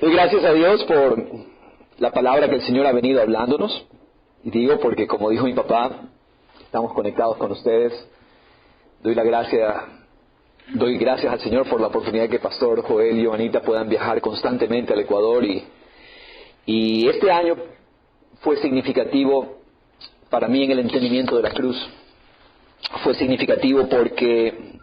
Doy gracias a Dios por la palabra que el Señor ha venido hablándonos. Y digo porque, como dijo mi papá, estamos conectados con ustedes. Doy gracias al Señor por la oportunidad que Pastor Joel y Joanita puedan viajar constantemente al Ecuador. Y este año fue significativo para mí en el entendimiento de la cruz. Fue significativo porque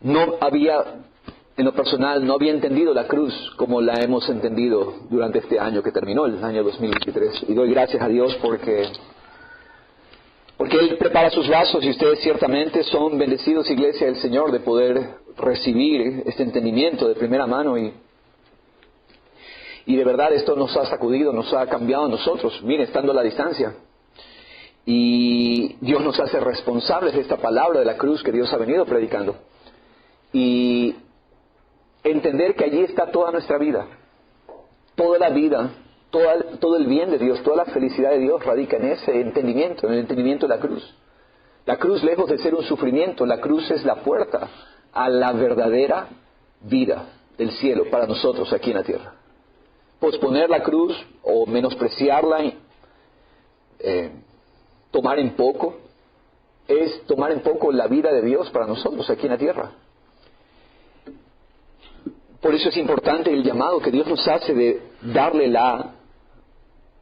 en lo personal, no había entendido la cruz como la hemos entendido durante este año que terminó, el año 2023. Y doy gracias a Dios porque Él prepara sus vasos y ustedes ciertamente son bendecidos, Iglesia del Señor, de poder recibir este entendimiento de primera mano. Y de verdad esto nos ha sacudido, nos ha cambiado a nosotros, mire, estando a la distancia. Y Dios nos hace responsables de esta palabra de la cruz que Dios ha venido predicando. Y entender que allí está toda nuestra vida, toda la vida, todo el bien de Dios, toda la felicidad de Dios radica en ese entendimiento, en el entendimiento de la cruz. La cruz, lejos de ser un sufrimiento, la cruz es la puerta a la verdadera vida del cielo para nosotros aquí en la tierra. Posponer la cruz o menospreciarla, tomar en poco, es tomar en poco la vida de Dios para nosotros aquí en la tierra. Por eso es importante el llamado que Dios nos hace de darle la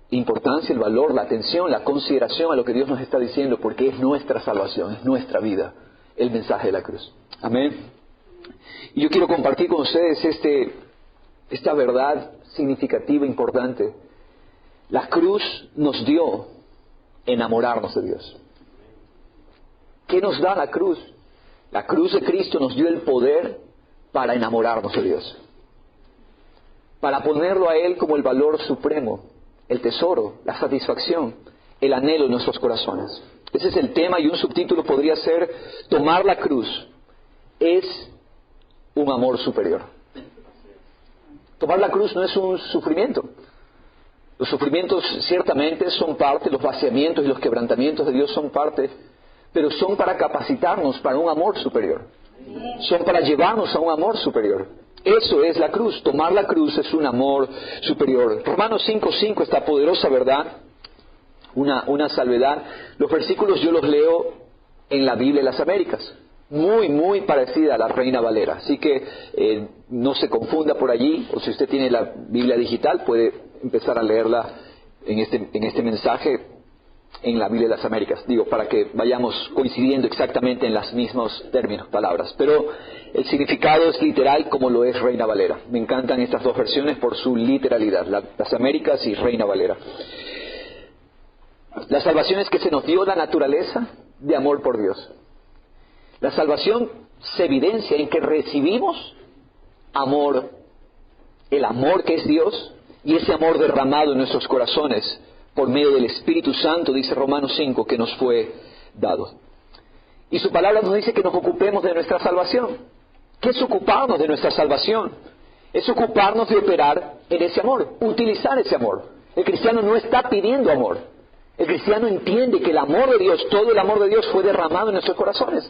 importancia, el valor, la atención, la consideración a lo que Dios nos está diciendo, porque es nuestra salvación, es nuestra vida, el mensaje de la cruz. Amén. Y yo quiero compartir con ustedes esta verdad significativa, importante. La cruz nos dio enamorarnos de Dios. ¿Qué nos da la cruz? La cruz de Cristo nos dio el poder para enamorarnos de Dios, para ponerlo a Él como el valor supremo, el tesoro, la satisfacción, el anhelo de nuestros corazones. Ese es el tema, y un subtítulo podría ser: tomar la cruz es un amor superior. Tomar la cruz no es un sufrimiento. Los sufrimientos ciertamente son parte, los vaciamientos y los quebrantamientos de Dios son parte, pero son para capacitarnos para un amor superior. Son para llevarnos a un amor superior. Eso es la cruz. Tomar la cruz es un amor superior. Romanos 5:5, esta poderosa verdad, una salvedad. Los versículos yo los leo en la Biblia de las Américas, muy parecida a la Reina Valera. Así que no se confunda por allí, o si usted tiene la Biblia digital puede empezar a leerla en este mensaje en la Biblia de las Américas, para que vayamos coincidiendo exactamente en los mismos términos, palabras. Pero el significado es literal como lo es Reina Valera. Me encantan estas dos versiones por su literalidad, las Américas y Reina Valera. La salvación es que se nos dio la naturaleza de amor por Dios. La salvación se evidencia en que recibimos amor, el amor que es Dios, y ese amor derramado en nuestros corazones por medio del Espíritu Santo, dice Romanos 5, que nos fue dado. Y su palabra nos dice que nos ocupemos de nuestra salvación. ¿Qué es ocuparnos de nuestra salvación? Es ocuparnos de operar en ese amor, utilizar ese amor. El cristiano no está pidiendo amor. El cristiano entiende que el amor de Dios, todo el amor de Dios fue derramado en nuestros corazones.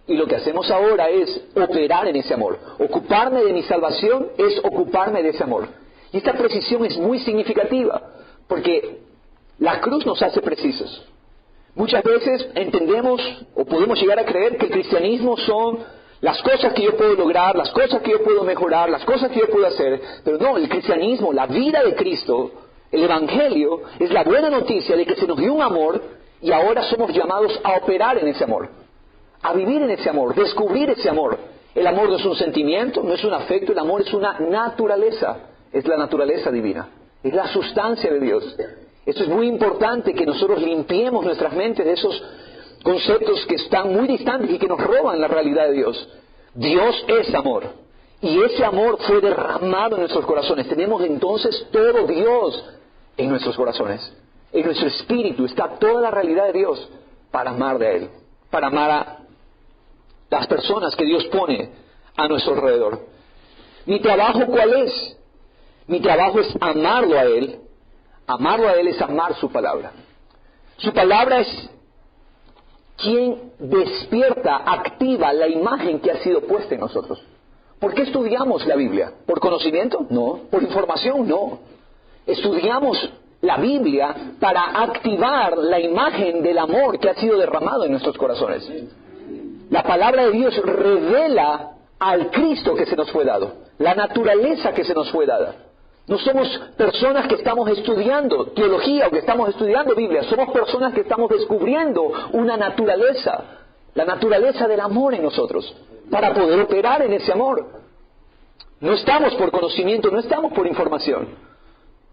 Y lo que hacemos ahora es operar en ese amor. Ocuparme de mi salvación es ocuparme de ese amor. Y esta precisión es muy significativa, porque la cruz nos hace precisos. Muchas veces entendemos o podemos llegar a creer que el cristianismo son las cosas que yo puedo lograr, las cosas que yo puedo mejorar, las cosas que yo puedo hacer. Pero no, el cristianismo, la vida de Cristo, el Evangelio, es la buena noticia de que se nos dio un amor y ahora somos llamados a operar en ese amor, a vivir en ese amor, descubrir ese amor. El amor no es un sentimiento, no es un afecto, el amor es una naturaleza, es la naturaleza divina, es la sustancia de Dios. Esto es muy importante, que nosotros limpiemos nuestras mentes de esos conceptos que están muy distantes y que nos roban la realidad de Dios. Dios es amor, y ese amor fue derramado en nuestros corazones. Tenemos entonces todo Dios en nuestros corazones. En nuestro espíritu está toda la realidad de Dios para amar de Él, para amar a las personas que Dios pone a nuestro alrededor. ¿Mi trabajo cuál es? Mi trabajo es amarlo a Él. Amarlo a Él es amar su palabra. Su palabra es quien despierta, activa la imagen que ha sido puesta en nosotros. ¿Por qué estudiamos la Biblia? ¿Por conocimiento? No. ¿Por información? No. Estudiamos la Biblia para activar la imagen del amor que ha sido derramado en nuestros corazones. La palabra de Dios revela al Cristo que se nos fue dado, la naturaleza que se nos fue dada. No somos personas que estamos estudiando teología o que estamos estudiando Biblia, somos personas que estamos descubriendo una naturaleza, la naturaleza del amor en nosotros, para poder operar en ese amor. No estamos por conocimiento, no estamos por información.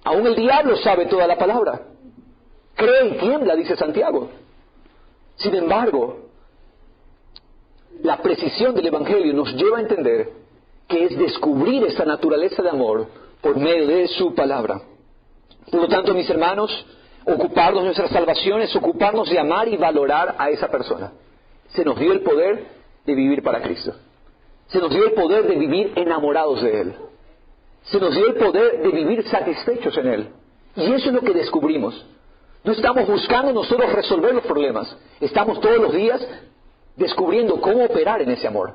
Aún el diablo sabe toda la palabra. Cree y tiembla, dice Santiago. Sin embargo, la precisión del Evangelio nos lleva a entender que es descubrir esa naturaleza de amor por medio de su palabra. Por lo tanto, mis hermanos, ocuparnos de nuestra salvación es ocuparnos de amar y valorar a esa persona. Se nos dio el poder de vivir para Cristo. Se nos dio el poder de vivir enamorados de Él. Se nos dio el poder de vivir satisfechos en Él. Y eso es lo que descubrimos. No estamos buscando nosotros resolver los problemas. Estamos todos los días descubriendo cómo operar en ese amor.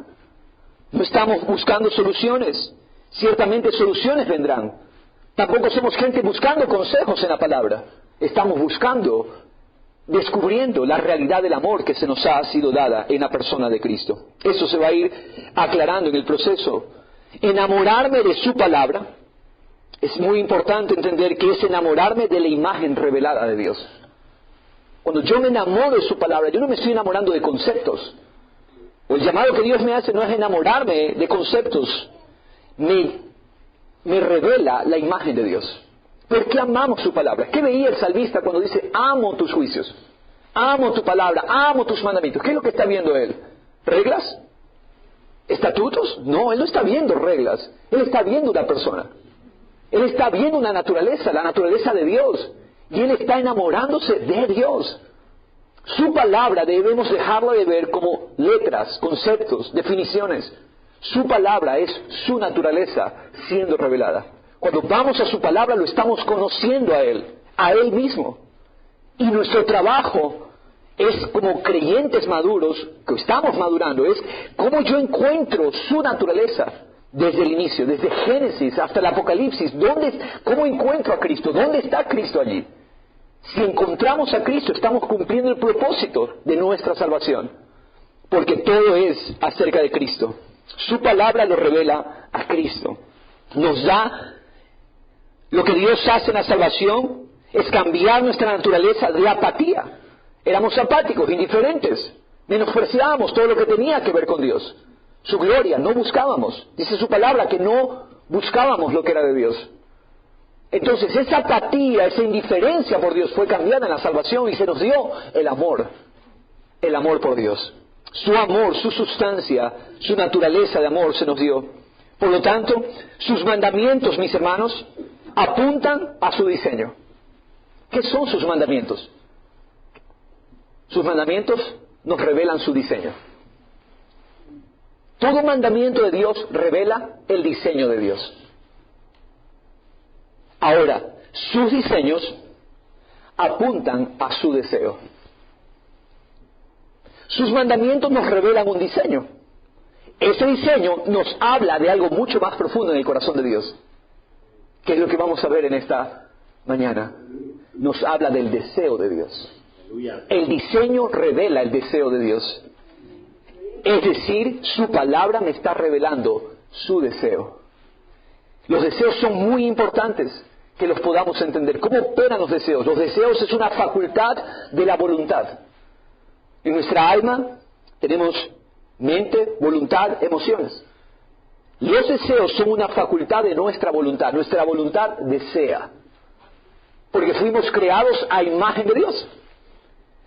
No estamos buscando soluciones. Ciertamente soluciones vendrán. Tampoco somos gente buscando consejos en la palabra. Estamos buscando, descubriendo la realidad del amor que se nos ha sido dada en la persona de Cristo. Eso se va a ir aclarando en el proceso. Enamorarme de su palabra, es muy importante entender que es enamorarme de la imagen revelada de Dios. Cuando yo me enamoro de su palabra, yo no me estoy enamorando de conceptos. O el llamado que Dios me hace no es enamorarme de conceptos. Me revela la imagen de Dios. ¿Por qué amamos su palabra? ¿Qué veía el salmista cuando dice, amo tus juicios, amo tu palabra, amo tus mandamientos? ¿Qué es lo que está viendo él? ¿Reglas? ¿Estatutos? No, él no está viendo reglas. Él está viendo una persona. Él está viendo una naturaleza, la naturaleza de Dios. Y él está enamorándose de Dios. Su palabra debemos dejarla de ver como letras, conceptos, definiciones. Su palabra es su naturaleza siendo revelada. Cuando vamos a su palabra lo estamos conociendo a Él mismo. Y nuestro trabajo es como creyentes maduros, que estamos madurando, es cómo yo encuentro su naturaleza desde el inicio, desde Génesis hasta el Apocalipsis. ¿Cómo encuentro a Cristo? ¿Dónde está Cristo allí? Si encontramos a Cristo, estamos cumpliendo el propósito de nuestra salvación, porque todo es acerca de Cristo. Su palabra lo revela a Cristo. Nos da lo que Dios hace en la salvación, es cambiar nuestra naturaleza de apatía. Éramos apáticos, indiferentes, menospreciábamos todo lo que tenía que ver con Dios. Su gloria, no buscábamos. Dice su palabra que no buscábamos lo que era de Dios. Entonces esa apatía, esa indiferencia por Dios fue cambiada en la salvación y se nos dio el amor por Dios. Su amor, su sustancia, su naturaleza de amor se nos dio. Por lo tanto, sus mandamientos, mis hermanos, apuntan a su diseño. ¿Qué son sus mandamientos? Sus mandamientos nos revelan su diseño. Todo mandamiento de Dios revela el diseño de Dios. Ahora, sus diseños apuntan a su deseo. Sus mandamientos nos revelan un diseño. Ese diseño nos habla de algo mucho más profundo en el corazón de Dios. ¿Qué es lo que vamos a ver en esta mañana? Nos habla del deseo de Dios. El diseño revela el deseo de Dios. Es decir, su palabra me está revelando su deseo. Los deseos son muy importantes que los podamos entender. ¿Cómo operan los deseos? Los deseos es una facultad de la voluntad. En nuestra alma tenemos mente, voluntad, emociones. Los deseos son una facultad de nuestra voluntad. Nuestra voluntad desea. Porque fuimos creados a imagen de Dios.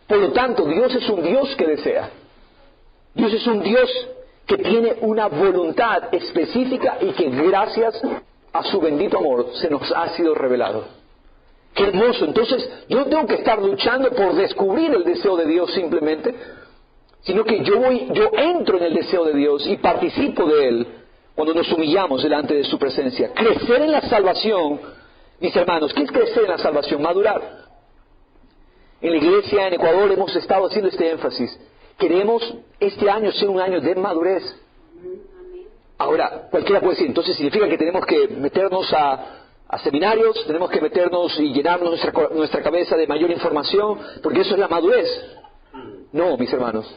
Por lo tanto, Dios es un Dios que desea. Dios es un Dios que tiene una voluntad específica y que gracias a su bendito amor se nos ha sido revelado. ¡Qué hermoso! Entonces, yo no tengo que estar luchando por descubrir el deseo de Dios simplemente, sino que yo entro en el deseo de Dios y participo de Él cuando nos humillamos delante de su presencia. Crecer en la salvación, mis hermanos, ¿qué es crecer en la salvación? Madurar. En la iglesia en Ecuador hemos estado haciendo este énfasis. Queremos este año ser un año de madurez. Ahora, cualquiera puede decir, entonces significa que tenemos que meternos a seminarios, tenemos que meternos y llenarnos nuestra cabeza de mayor información, porque eso es la madurez. No, mis hermanos.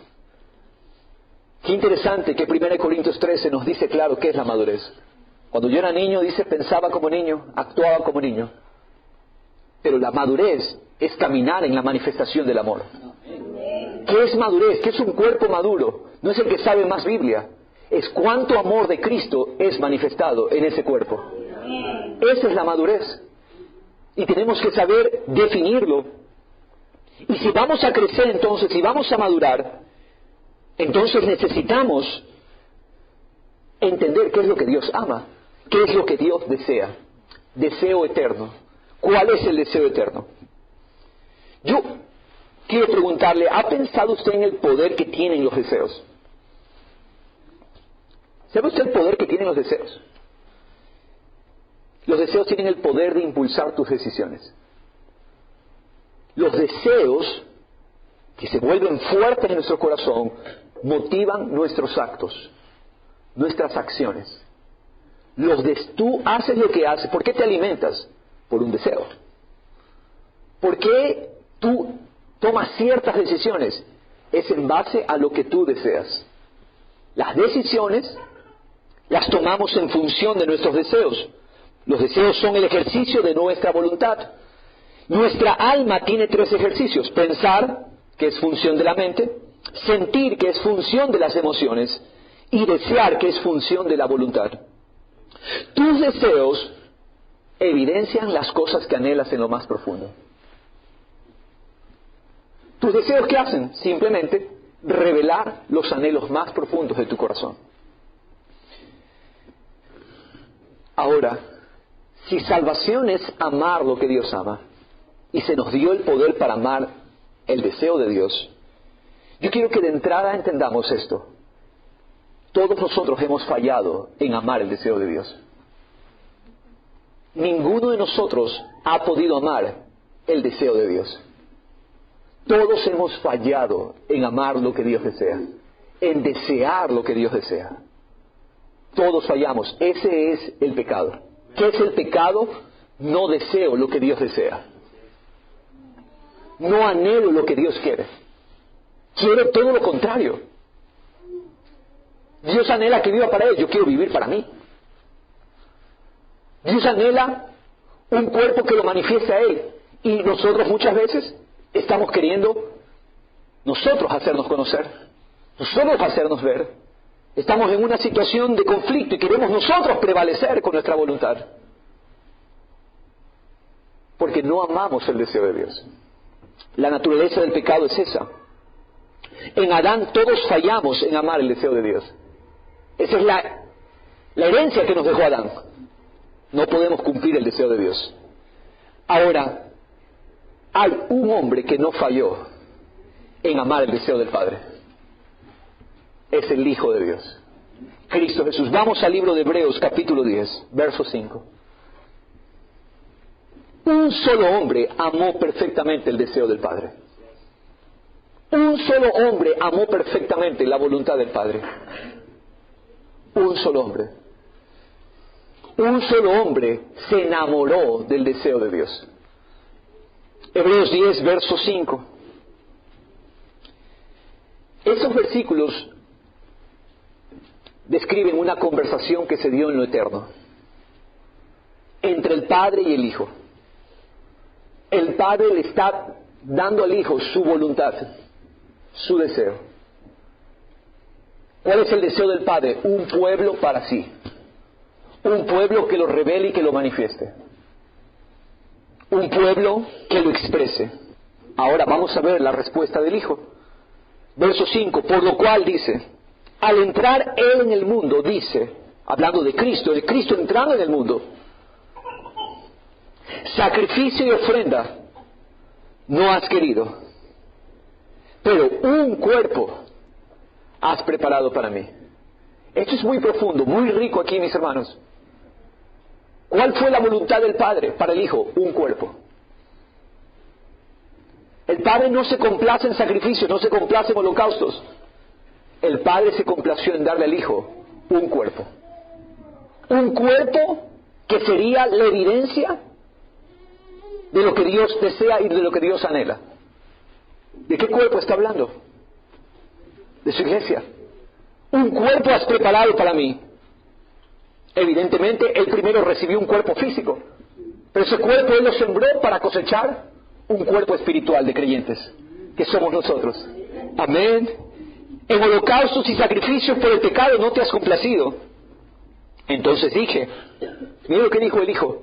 Qué interesante que 1 Corintios 13 nos dice claro qué es la madurez. Cuando yo era niño, dice, pensaba como niño, actuaba como niño. Pero la madurez es caminar en la manifestación del amor. ¿Qué es madurez? ¿Qué es un cuerpo maduro? No es el que sabe más Biblia. Es cuánto amor de Cristo es manifestado en ese cuerpo. Esa es la madurez. Y tenemos que saber definirlo. Y si vamos a crecer entonces, si vamos a madurar, entonces necesitamos entender qué es lo que Dios ama, qué es lo que Dios desea. Deseo eterno. ¿Cuál es el deseo eterno? Yo quiero preguntarle, ¿ha pensado usted en el poder que tienen los deseos? ¿Sabe usted el poder que tienen los deseos? Los deseos tienen el poder de impulsar tus decisiones. Los deseos que se vuelven fuertes en nuestro corazón motivan nuestros actos, nuestras acciones. Tú haces lo que haces. ¿Por qué te alimentas? Por un deseo. ¿Por qué tú tomas ciertas decisiones? Es en base a lo que tú deseas. Las decisiones las tomamos en función de nuestros deseos. Los deseos son el ejercicio de nuestra voluntad. Nuestra alma tiene 3 ejercicios. Pensar, que es función de la mente. Sentir, que es función de las emociones. Y desear, que es función de la voluntad. Tus deseos evidencian las cosas que anhelas en lo más profundo. ¿Tus deseos qué hacen? Simplemente revelar los anhelos más profundos de tu corazón. Ahora, si salvación es amar lo que Dios ama, y se nos dio el poder para amar el deseo de Dios, yo quiero que de entrada entendamos esto. Todos nosotros hemos fallado en amar el deseo de Dios. Ninguno de nosotros ha podido amar el deseo de Dios. Todos hemos fallado en amar lo que Dios desea, en desear lo que Dios desea. Todos fallamos. Ese es el pecado. ¿Qué es el pecado? No deseo lo que Dios desea. No anhelo lo que Dios quiere. Quiero todo lo contrario. Dios anhela que viva para Él. Yo quiero vivir para mí. Dios anhela un cuerpo que lo manifieste a Él. Y nosotros muchas veces estamos queriendo nosotros hacernos conocer, nosotros hacernos ver. Estamos en una situación de conflicto y queremos nosotros prevalecer con nuestra voluntad. Porque no amamos el deseo de Dios. La naturaleza del pecado es esa. En Adán todos fallamos en amar el deseo de Dios. Esa es la herencia que nos dejó Adán. No podemos cumplir el deseo de Dios. Ahora, hay un hombre que no falló en amar el deseo del Padre. Es el Hijo de Dios, Cristo Jesús. Vamos al libro de Hebreos, capítulo 10, verso 5. Un solo hombre amó perfectamente el deseo del Padre. Un solo hombre amó perfectamente la voluntad del Padre. Un solo hombre. Un solo hombre se enamoró del deseo de Dios. Hebreos 10, verso 5. Esos versículos describen una conversación que se dio en lo eterno entre el Padre y el Hijo. El Padre le está dando al Hijo su voluntad, su deseo. ¿Cuál es el deseo del Padre? Un pueblo para sí. Un pueblo que lo revele y que lo manifieste. Un pueblo que lo exprese. Ahora vamos a ver la respuesta del Hijo. Verso 5, por lo cual dice, al entrar Él en el mundo, dice, hablando de Cristo, el Cristo entrando en el mundo, sacrificio y ofrenda no has querido, pero un cuerpo has preparado para mí. Esto es muy profundo, muy rico aquí, mis hermanos. ¿Cuál fue la voluntad del Padre para el Hijo? Un cuerpo. El Padre no se complace en sacrificios, no se complace en holocaustos. El Padre se complació en darle al Hijo un cuerpo. un cuerpo que sería la evidencia de lo que Dios desea y de lo que Dios anhela. ¿De qué cuerpo está hablando? De su iglesia. Un cuerpo has preparado para mí. Evidentemente, Él primero recibió un cuerpo físico, pero ese cuerpo Él lo sembró para cosechar un cuerpo espiritual de creyentes, que somos nosotros. Amén. En holocaustos y sacrificios por el pecado no te has complacido. Entonces dije, mira lo que dijo el Hijo: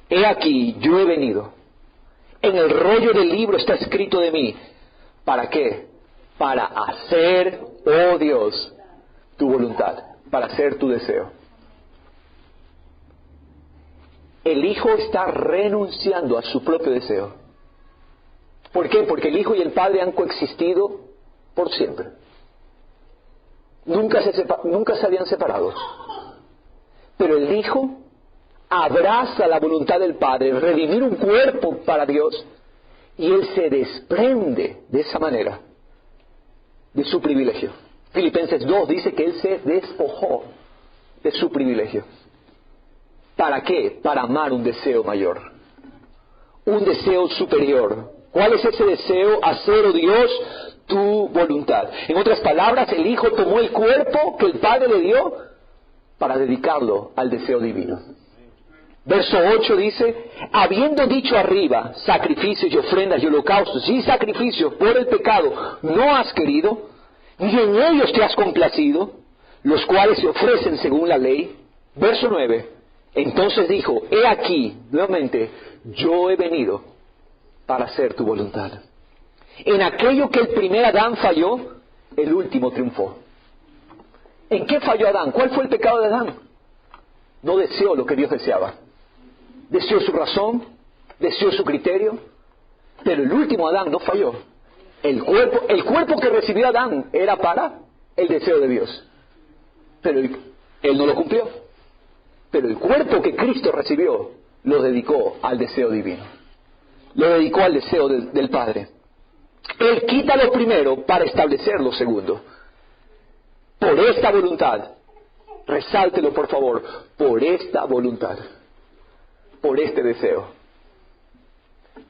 he aquí, yo he venido. En el rollo del libro está escrito de mí. ¿Para qué? Para hacer, oh Dios, tu voluntad, para hacer tu deseo. El Hijo está renunciando a su propio deseo. ¿Por qué? Porque el Hijo y el Padre han coexistido por siempre. Nunca se habían separado. Pero el Hijo abraza la voluntad del Padre, redimir un cuerpo para Dios, y Él se desprende de esa manera de su privilegio. Filipenses 2 dice que Él se despojó de su privilegio. ¿Para qué? Para amar un deseo mayor, un deseo superior. ¿Cuál es ese deseo? Hacer, oh Dios, tu voluntad. En otras palabras, el Hijo tomó el cuerpo que el Padre le dio para dedicarlo al deseo divino. Verso 8 dice, habiendo dicho arriba, sacrificios y ofrendas y holocaustos y sacrificios por el pecado no has querido, ni en ellos te has complacido, los cuales se ofrecen según la ley. Verso 9, entonces dijo, he aquí, nuevamente, yo he venido para hacer tu voluntad. En aquello que el primer Adán falló, el último triunfó. ¿En qué falló Adán? ¿Cuál fue el pecado de Adán? No deseó lo que Dios deseaba. Deseó su razón, deseó su criterio, pero el último Adán no falló. El cuerpo que recibió Adán era para el deseo de Dios, pero él no lo cumplió. Pero el cuerpo que Cristo recibió lo dedicó al deseo divino, lo dedicó al deseo del Padre. Él quita lo primero para establecer lo segundo. Por esta voluntad, resáltelo por favor, por esta voluntad, por este deseo,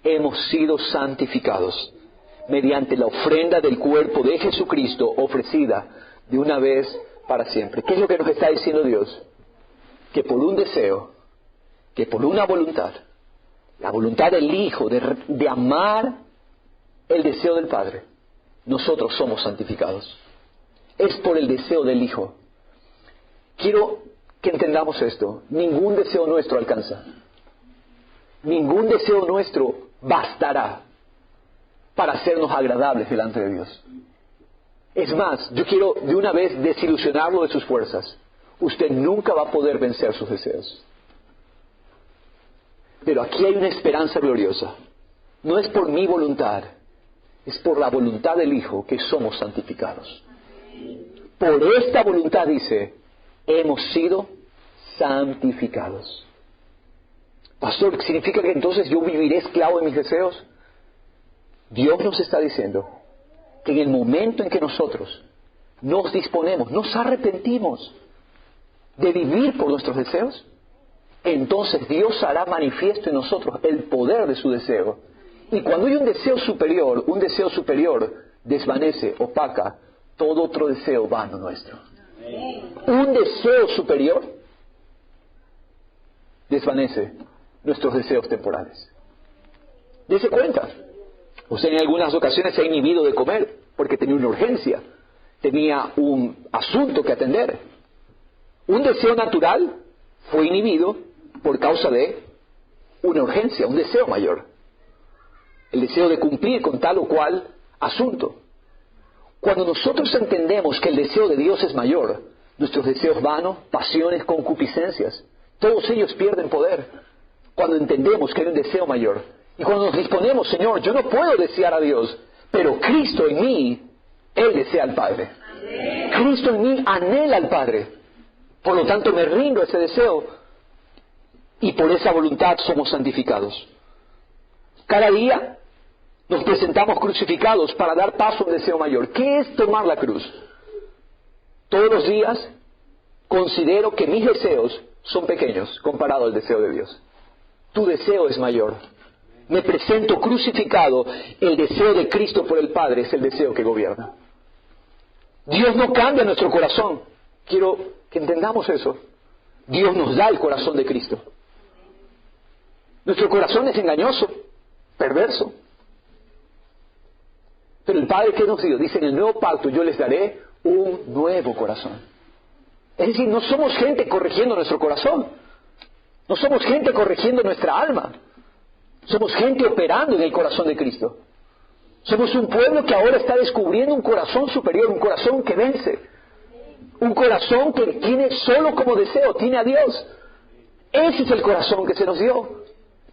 hemos sido santificados mediante la ofrenda del cuerpo de Jesucristo ofrecida de una vez para siempre. ¿Qué es lo que nos está diciendo Dios? Que por un deseo, que por una voluntad, la voluntad del Hijo de amar el deseo del Padre, nosotros somos santificados. Es por el deseo del Hijo. Quiero que entendamos esto. Ningún deseo nuestro alcanza. Ningún deseo nuestro bastará para hacernos agradables delante de Dios. Es más, yo quiero de una vez desilusionarlo de sus fuerzas. Usted nunca va a poder vencer sus deseos. Pero aquí hay una esperanza gloriosa. No es por mi voluntad, es por la voluntad del Hijo que somos santificados. Por esta voluntad, dice, hemos sido santificados. Pastor, ¿significa que entonces yo viviré esclavo de mis deseos? Dios nos está diciendo que en el momento en que nosotros nos disponemos, nos arrepentimos de vivir por nuestros deseos, entonces Dios hará manifiesto en nosotros el poder de su deseo. Y cuando hay un deseo superior desvanece, opaca todo otro deseo vano nuestro. Un deseo superior desvanece nuestros deseos temporales. Dese cuenta. Usted en algunas ocasiones se ha inhibido de comer porque tenía una urgencia, tenía un asunto que atender. Un deseo natural fue inhibido por causa de una urgencia, un deseo mayor. El deseo de cumplir con tal o cual asunto. Cuando nosotros entendemos que el deseo de Dios es mayor, nuestros deseos vanos, pasiones, concupiscencias, todos ellos pierden poder. Cuando entendemos que hay un deseo mayor. Y cuando nos disponemos, Señor, yo no puedo desear a Dios, pero Cristo en mí, Él desea al Padre. Cristo en mí anhela al Padre. Por lo tanto, me rindo a ese deseo. Y por esa voluntad somos santificados. Cada día nos presentamos crucificados para dar paso a un deseo mayor. ¿Qué es tomar la cruz? Todos los días considero que mis deseos son pequeños comparado al deseo de Dios. Tu deseo es mayor. Me presento crucificado. El deseo de Cristo por el Padre es el deseo que gobierna. Dios no cambia nuestro corazón. Quiero que entendamos eso. Dios nos da el corazón de Cristo. Nuestro corazón es engañoso, perverso. Pero el Padre que nos dio, dice en el nuevo pacto, yo les daré un nuevo corazón. Es decir, no somos gente corrigiendo nuestro corazón. No somos gente corrigiendo nuestra alma. Somos gente operando en el corazón de Cristo. Somos un pueblo que ahora está descubriendo un corazón superior, un corazón que vence. Un corazón que tiene solo como deseo, tiene a Dios. Ese es el corazón que se nos dio.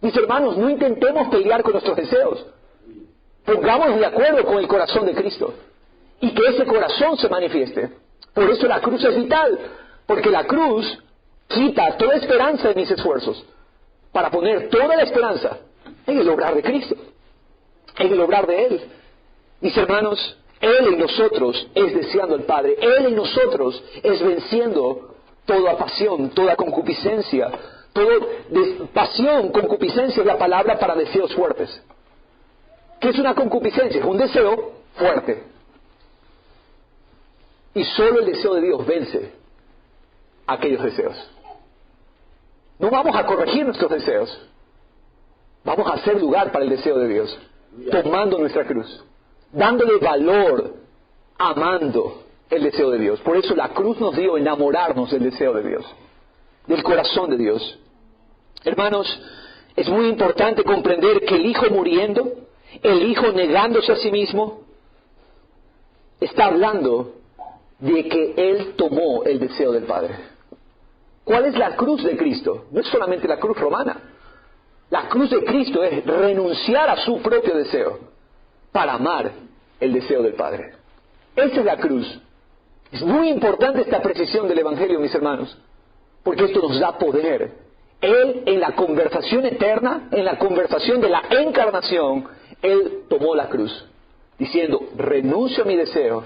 Mis hermanos, no intentemos pelear con nuestros deseos. Pongámonos de acuerdo con el corazón de Cristo. Y que ese corazón se manifieste. Por eso la cruz es vital. Porque la cruz quita toda esperanza de mis esfuerzos. Para poner toda la esperanza en el obrar de Cristo. En el obrar de Él. Mis hermanos, Él en nosotros es deseando al Padre. Él en nosotros es venciendo toda pasión, toda concupiscencia. Pasión, concupiscencia es la palabra para deseos fuertes. ¿Qué es una concupiscencia? Es un deseo fuerte. Y solo el deseo de Dios vence aquellos deseos. No vamos a corregir nuestros deseos. Vamos a hacer lugar para el deseo de Dios, tomando nuestra cruz, dándole valor, amando el deseo de Dios. Por eso la cruz nos dio enamorarnos del deseo de Dios, del corazón de Dios. Hermanos, es muy importante comprender que el Hijo muriendo, el Hijo negándose a sí mismo, está hablando de que Él tomó el deseo del Padre. ¿Cuál es la cruz de Cristo? No es solamente la cruz romana. La cruz de Cristo es renunciar a su propio deseo para amar el deseo del Padre. Esa es la cruz. Es muy importante esta precisión del Evangelio, mis hermanos, porque esto nos da poder. Él, en la conversación eterna, en la conversación de la encarnación, Él tomó la cruz, diciendo, renuncio a mi deseo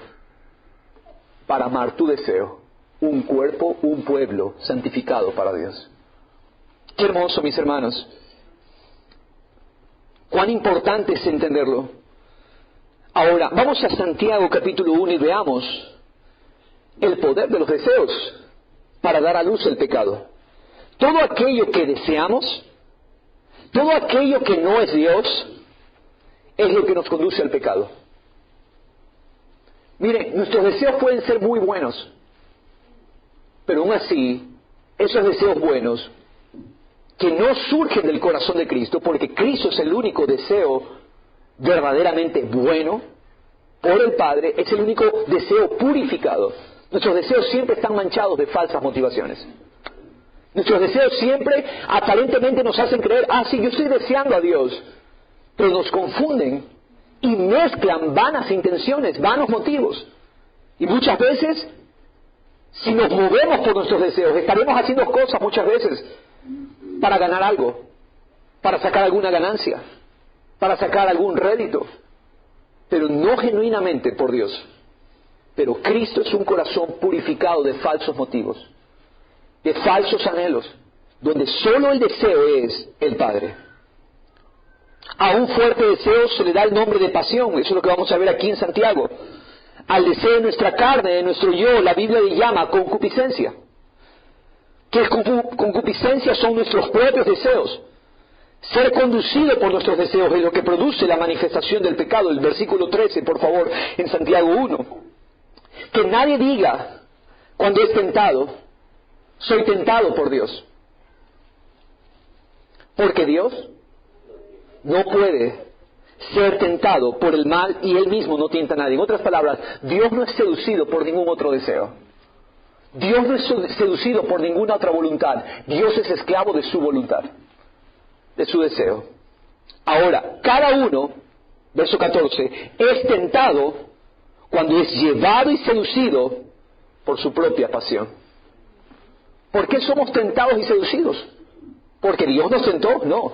para amar tu deseo, un cuerpo, un pueblo santificado para Dios. Qué hermoso, mis hermanos. Cuán importante es entenderlo. Ahora, vamos a Santiago capítulo 1 y veamos el poder de los deseos para dar a luz el pecado. Todo aquello que deseamos, todo aquello que no es Dios, es lo que nos conduce al pecado. Miren, nuestros deseos pueden ser muy buenos, pero aún así, esos deseos buenos que no surgen del corazón de Cristo, porque Cristo es el único deseo verdaderamente bueno por el Padre, es el único deseo purificado. Nuestros deseos siempre están manchados de falsas motivaciones. Nuestros deseos siempre aparentemente nos hacen creer, sí, yo estoy deseando a Dios, pero nos confunden y mezclan vanas intenciones, vanos motivos. Y muchas veces, si nos movemos por nuestros deseos, estaremos haciendo cosas muchas veces para ganar algo, para sacar alguna ganancia, para sacar algún rédito, pero no genuinamente por Dios. Pero Cristo es un corazón purificado de falsos motivos, de falsos anhelos, donde solo el deseo es el Padre. A un fuerte deseo se le da el nombre de pasión, eso es lo que vamos a ver aquí en Santiago. Al deseo de nuestra carne, de nuestro yo, la Biblia le llama concupiscencia. ¿Qué concupiscencia? Son nuestros propios deseos. Ser conducido por nuestros deseos es lo que produce la manifestación del pecado. El versículo 13, por favor, en Santiago 1. Que nadie diga, cuando es tentado, soy tentado por Dios. Porque Dios no puede ser tentado por el mal y Él mismo no tienta a nadie. En otras palabras, Dios no es seducido por ningún otro deseo. Dios no es seducido por ninguna otra voluntad. Dios es esclavo de su voluntad, de su deseo. Ahora, cada uno, verso 14, es tentado cuando es llevado y seducido por su propia pasión. ¿Por qué somos tentados y seducidos? ¿Porque Dios nos tentó? No.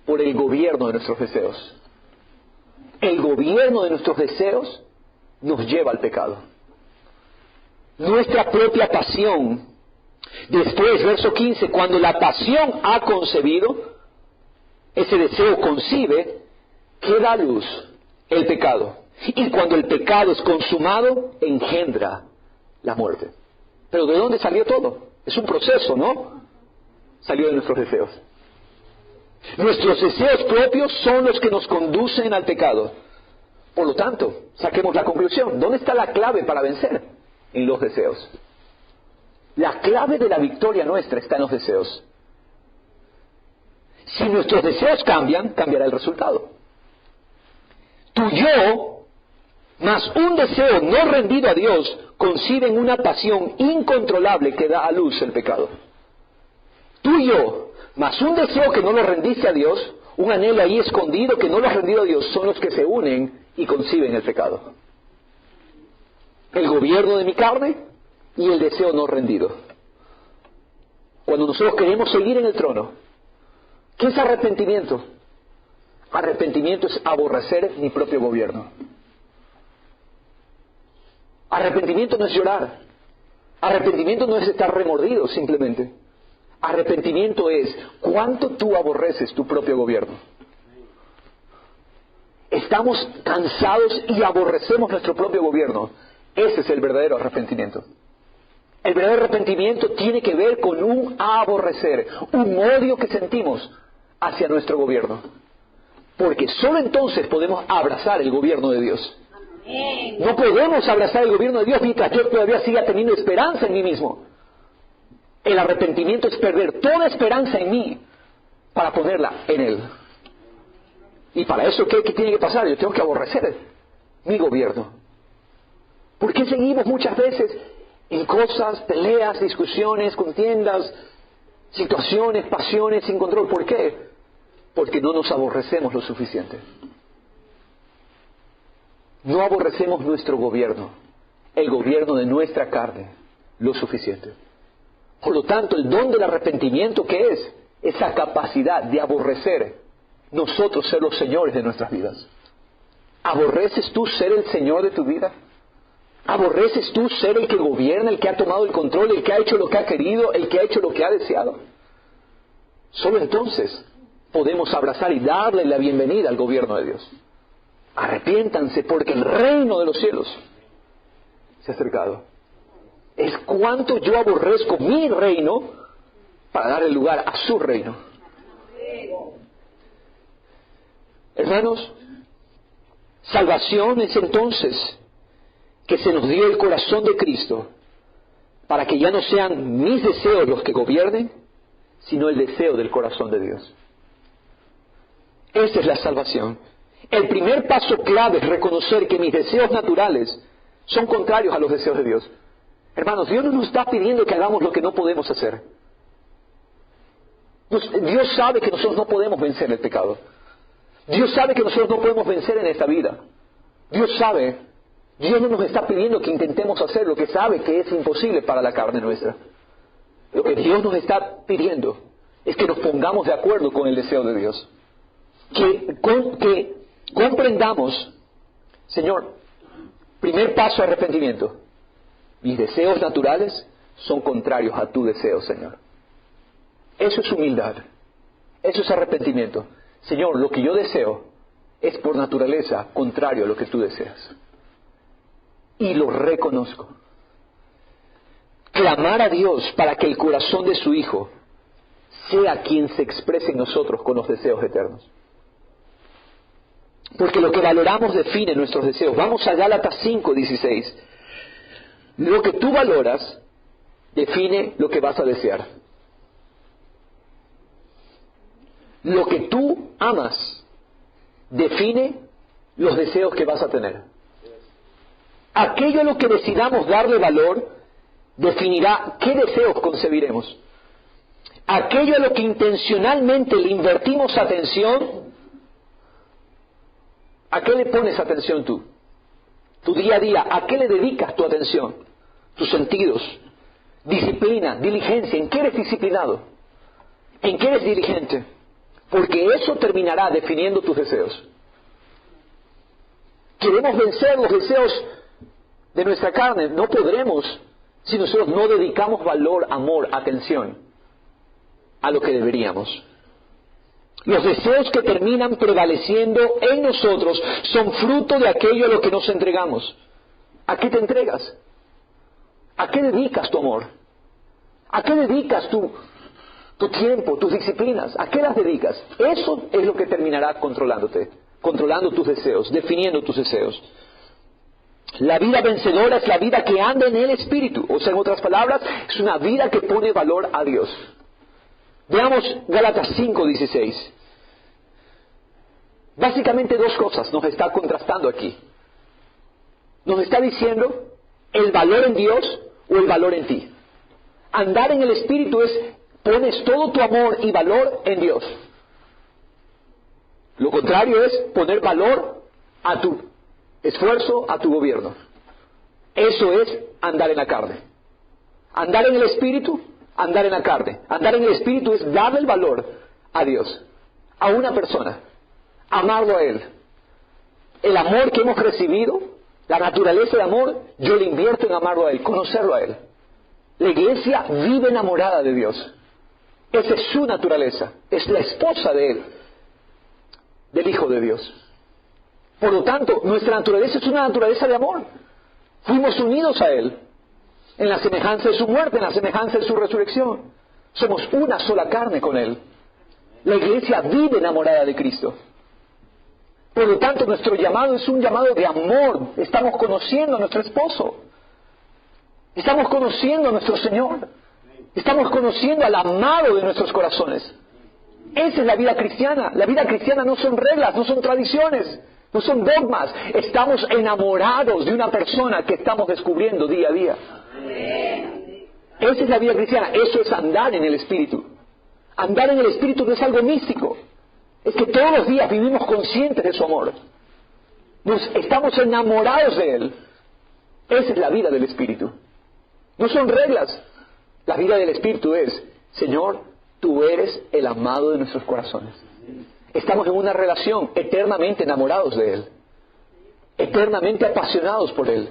Por el gobierno de nuestros deseos. El gobierno de nuestros deseos nos lleva al pecado. Nuestra propia pasión Después, verso 15, cuando la pasión ha concebido, ese deseo concibe, ¿qué da a luz? El pecado. Y cuando el pecado es consumado, engendra la muerte. Pero ¿de dónde salió todo? Es un proceso, ¿no? Salió de nuestros deseos. Nuestros deseos propios son los que nos conducen al pecado. Por lo tanto, saquemos la conclusión. ¿Dónde está la clave para vencer? En los deseos. La clave de la victoria nuestra está en los deseos. Si nuestros deseos cambian, cambiará el resultado. Tu yo, más un deseo no rendido a Dios, conciben una pasión incontrolable que da a luz el pecado. Tu yo, más un deseo que no lo rendiste a Dios, un anhelo ahí escondido que no lo has rendido a Dios, son los que se unen y conciben el pecado. El gobierno de mi carne y el deseo no rendido. Cuando nosotros queremos seguir en el trono, ¿qué es arrepentimiento? Arrepentimiento es aborrecer mi propio gobierno. Arrepentimiento no es llorar. Arrepentimiento no es estar remordido simplemente. Arrepentimiento es cuánto tú aborreces tu propio gobierno. Estamos cansados y aborrecemos nuestro propio gobierno. Ese es el verdadero arrepentimiento. El verdadero arrepentimiento tiene que ver con un aborrecer, un odio que sentimos hacia nuestro gobierno. Porque solo entonces podemos abrazar el gobierno de Dios. No podemos abrazar el gobierno de Dios mientras yo todavía siga teniendo esperanza en mí mismo. El arrepentimiento es perder toda esperanza en mí para ponerla en Él. Y para eso, ¿qué tiene que pasar? Yo tengo que aborrecer mi gobierno. ¿Por qué seguimos muchas veces en cosas, peleas, discusiones, contiendas, situaciones, pasiones sin control? ¿Por qué? Porque no nos aborrecemos lo suficiente. No aborrecemos nuestro gobierno, el gobierno de nuestra carne, lo suficiente. Por lo tanto, el don del arrepentimiento, ¿qué es? Esa capacidad de aborrecer nosotros ser los señores de nuestras vidas. ¿Aborreces tú ser el señor de tu vida? ¿Aborreces tú ser el que gobierna, el que ha tomado el control, el que ha hecho lo que ha querido, el que ha hecho lo que ha deseado? Solo entonces podemos abrazar y darle la bienvenida al gobierno de Dios. Arrepiéntanse porque el reino de los cielos se ha acercado. Es cuánto yo aborrezco mi reino para darle lugar a su reino. Hermanos, salvación es entonces que se nos dio el corazón de Cristo para que ya no sean mis deseos los que gobiernen, sino el deseo del corazón de Dios. Esa es la salvación. El primer paso clave es reconocer que mis deseos naturales son contrarios a los deseos de Dios. Hermanos, Dios no nos está pidiendo que hagamos lo que no podemos hacer. Dios sabe que nosotros no podemos vencer el pecado. Dios sabe que nosotros no podemos vencer en esta vida. Dios sabe. Dios no nos está pidiendo que intentemos hacer lo que sabe que es imposible para la carne nuestra. Lo que Dios nos está pidiendo es que nos pongamos de acuerdo con el deseo de Dios. Que comprendamos, Señor, primer paso arrepentimiento. Mis deseos naturales son contrarios a tu deseo, Señor. Eso es humildad. Eso es arrepentimiento. Señor, lo que yo deseo es por naturaleza contrario a lo que tú deseas. Y lo reconozco. Clamar a Dios para que el corazón de su Hijo sea quien se exprese en nosotros con los deseos eternos. Porque lo que valoramos define nuestros deseos. Vamos a Gálatas 5:16. Lo que tú valoras define lo que vas a desear. Lo que tú amas define los deseos que vas a tener. Aquello a lo que decidamos darle valor definirá qué deseos concebiremos. Aquello a lo que intencionalmente le invertimos atención, ¿a qué le pones atención tú? Tu día a día, ¿a qué le dedicas tu atención? Tus sentidos, disciplina, diligencia. ¿En qué eres disciplinado? ¿En qué eres diligente? Porque eso terminará definiendo tus deseos. Queremos vencer los deseos de nuestra carne. No podremos si nosotros no dedicamos valor, amor, atención a lo que deberíamos. Los deseos que terminan prevaleciendo en nosotros son fruto de aquello a lo que nos entregamos. ¿A qué te entregas? ¿A qué dedicas tu amor? ¿A qué dedicas tu tiempo, tus disciplinas? ¿A qué las dedicas? Eso es lo que terminará controlándote, controlando tus deseos, definiendo tus deseos. La vida vencedora es la vida que anda en el Espíritu. O sea, en otras palabras, es una vida que pone valor a Dios. Veamos Gálatas 5:16. Básicamente dos cosas nos está contrastando aquí. Nos está diciendo el valor en Dios o el valor en ti. Andar en el Espíritu es pones todo tu amor y valor en Dios. Lo contrario es poner valor a tu esfuerzo, a tu gobierno. Eso es andar en la carne. Andar en el Espíritu, andar en la carne. Andar en el Espíritu es darle el valor a Dios, a una persona, amarlo a Él. El amor que hemos recibido, la naturaleza de amor, yo le invierto en amarlo a Él, conocerlo a Él. La iglesia vive enamorada de Dios. Esa es su naturaleza, es la esposa de Él, del Hijo de Dios. Por lo tanto, nuestra naturaleza es una naturaleza de amor. Fuimos unidos a Él en la semejanza de su muerte, en la semejanza de su resurrección. Somos una sola carne con Él. La iglesia vive enamorada de Cristo. Por lo tanto, nuestro llamado es un llamado de amor. Estamos conociendo a nuestro esposo. Estamos conociendo a nuestro Señor. Estamos conociendo al amado de nuestros corazones. Esa es la vida cristiana. La vida cristiana no son reglas, no son tradiciones, no son dogmas. Estamos enamorados de una persona que estamos descubriendo día a día. Esa es la vida cristiana. Eso es andar en el Espíritu. Andar en el Espíritu no es algo místico. Es que todos los días vivimos conscientes de su amor. Estamos enamorados de Él. Esa es la vida del Espíritu. No son reglas. La vida del Espíritu es, Señor, tú eres el amado de nuestros corazones. Estamos en una relación eternamente enamorados de Él. Eternamente apasionados por Él.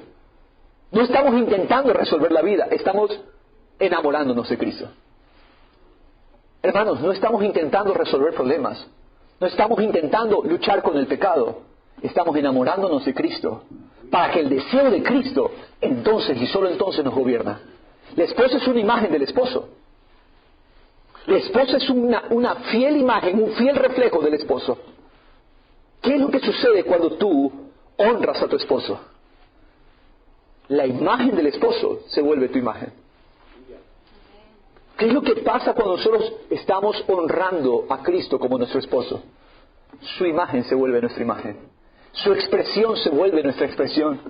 No estamos intentando resolver la vida, estamos enamorándonos de Cristo. Hermanos, no estamos intentando resolver problemas. No estamos intentando luchar con el pecado. Estamos enamorándonos de Cristo para que el deseo de Cristo entonces y solo entonces nos gobierna. La esposa es una imagen del esposo. La esposa es una fiel imagen, un fiel reflejo del esposo. ¿Qué es lo que sucede cuando tú honras a tu esposo? La imagen del esposo se vuelve tu imagen. ¿Qué es lo que pasa cuando nosotros estamos honrando a Cristo como nuestro esposo? Su imagen se vuelve nuestra imagen. Su expresión se vuelve nuestra expresión.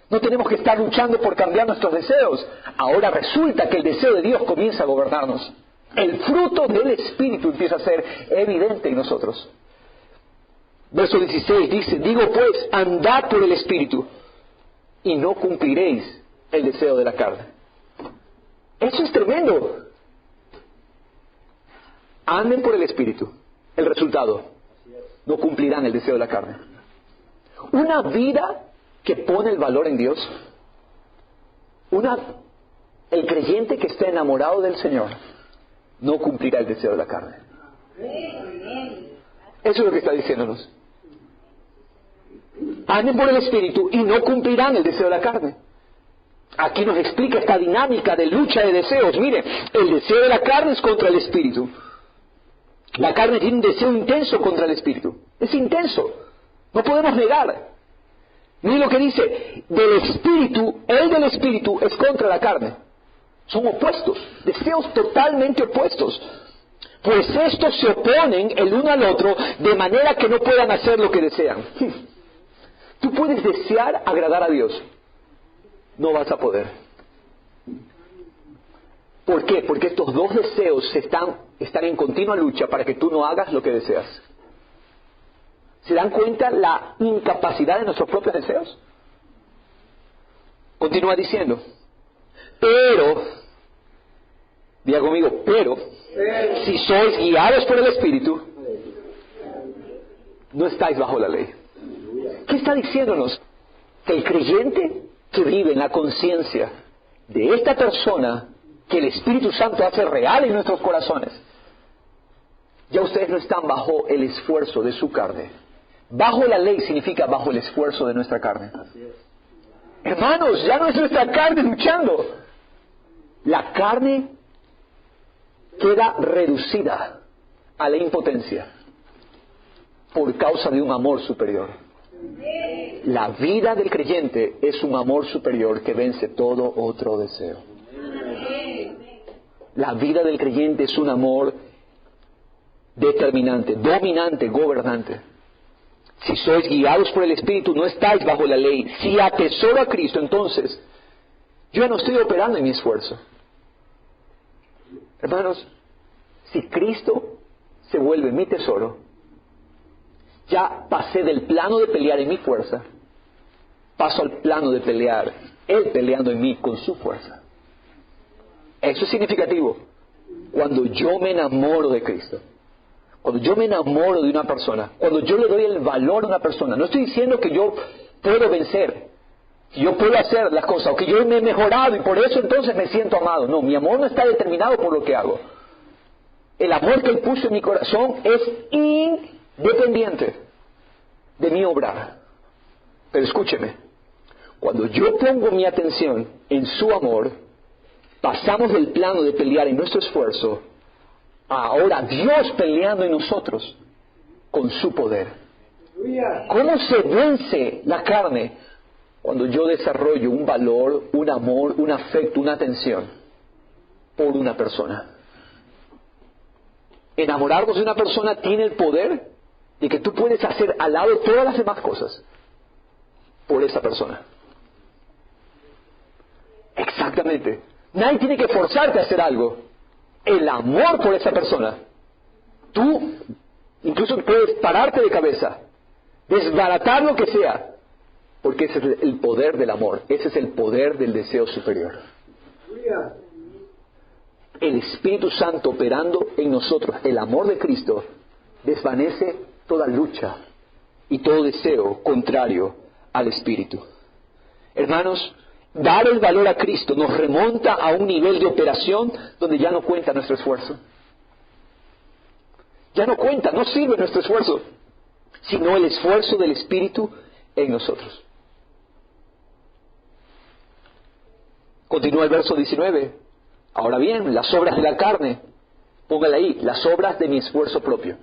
No tenemos que estar luchando por cambiar nuestros deseos. Ahora resulta que el deseo de Dios comienza a gobernarnos. El fruto del Espíritu empieza a ser evidente en nosotros. Verso 16 dice, digo pues, andad por el Espíritu y no cumpliréis el deseo de la carne. Eso es tremendo. Anden por el Espíritu. El resultado, no cumplirán el deseo de la carne. Una vida que pone el valor en Dios, el creyente que esté enamorado del Señor, no cumplirá el deseo de la carne. Eso es lo que está diciéndonos. Anden por el Espíritu y no cumplirán el deseo de la carne. Aquí nos explica esta dinámica de lucha de deseos. Mire, el deseo de la carne es contra el Espíritu. La carne tiene un deseo intenso contra el Espíritu. Es intenso. No podemos negar. Mire lo que dice, el del Espíritu es contra la carne. Son opuestos, deseos totalmente opuestos. Pues estos se oponen el uno al otro de manera que no puedan hacer lo que desean. Tú puedes desear agradar a Dios. No vas a poder. ¿Por qué? Porque estos dos deseos están en continua lucha para que tú no hagas lo que deseas. ¿Se dan cuenta la incapacidad de nuestros propios deseos? Continúa diciendo, pero, diga conmigo, pero, si sois guiados por el Espíritu, no estáis bajo la ley. ¿Qué está diciéndonos? Que el creyente que vive en la conciencia de esta persona que el Espíritu Santo hace real en nuestros corazones, ya ustedes no están bajo el esfuerzo de su carne. Bajo la ley significa bajo el esfuerzo de nuestra carne. Hermanos, ya no es nuestra carne luchando. La carne queda reducida a la impotencia por causa de un amor superior. La vida del creyente es un amor superior que vence todo otro deseo. La vida del creyente es un amor determinante, dominante, gobernante. Si sois guiados por el Espíritu, no estáis bajo la ley. Si atesoro a Cristo, entonces yo no estoy operando en mi esfuerzo. Hermanos, si Cristo se vuelve mi tesoro, ya pasé del plano de pelear en mi fuerza, paso al plano de pelear, Él peleando en mí con su fuerza. Eso es significativo. Cuando yo me enamoro de Cristo, cuando yo me enamoro de una persona, cuando yo le doy el valor a una persona, no estoy diciendo que yo puedo vencer, que yo puedo hacer las cosas, o que yo me he mejorado y por eso entonces me siento amado. No, mi amor no está determinado por lo que hago. El amor que Él puso en mi corazón es independiente de mi obrar. Pero escúcheme, cuando yo pongo mi atención en su amor, pasamos del plano de pelear en nuestro esfuerzo a ahora Dios peleando en nosotros con su poder. ¿Cómo se vence la carne? Cuando yo desarrollo un valor, un amor, un afecto, una atención por una persona. Enamorarnos de una persona tiene el poder de que tú puedes hacer al lado todas las demás cosas por esa persona. Exactamente. Nadie tiene que forzarte a hacer algo. El amor por esa persona. Tú incluso puedes pararte de cabeza, desbaratar lo que sea, porque ese es el poder del amor. Ese es el poder del deseo superior. El Espíritu Santo operando en nosotros, el amor de Cristo, desvanece toda lucha y todo deseo contrario al Espíritu. Hermanos, dar el valor a Cristo nos remonta a un nivel de operación donde ya no cuenta nuestro esfuerzo. Ya no cuenta, no sirve nuestro esfuerzo, sino el esfuerzo del Espíritu en nosotros. Continúa el verso 19. Ahora bien, las obras de la carne, póngale ahí, las obras de mi esfuerzo propio.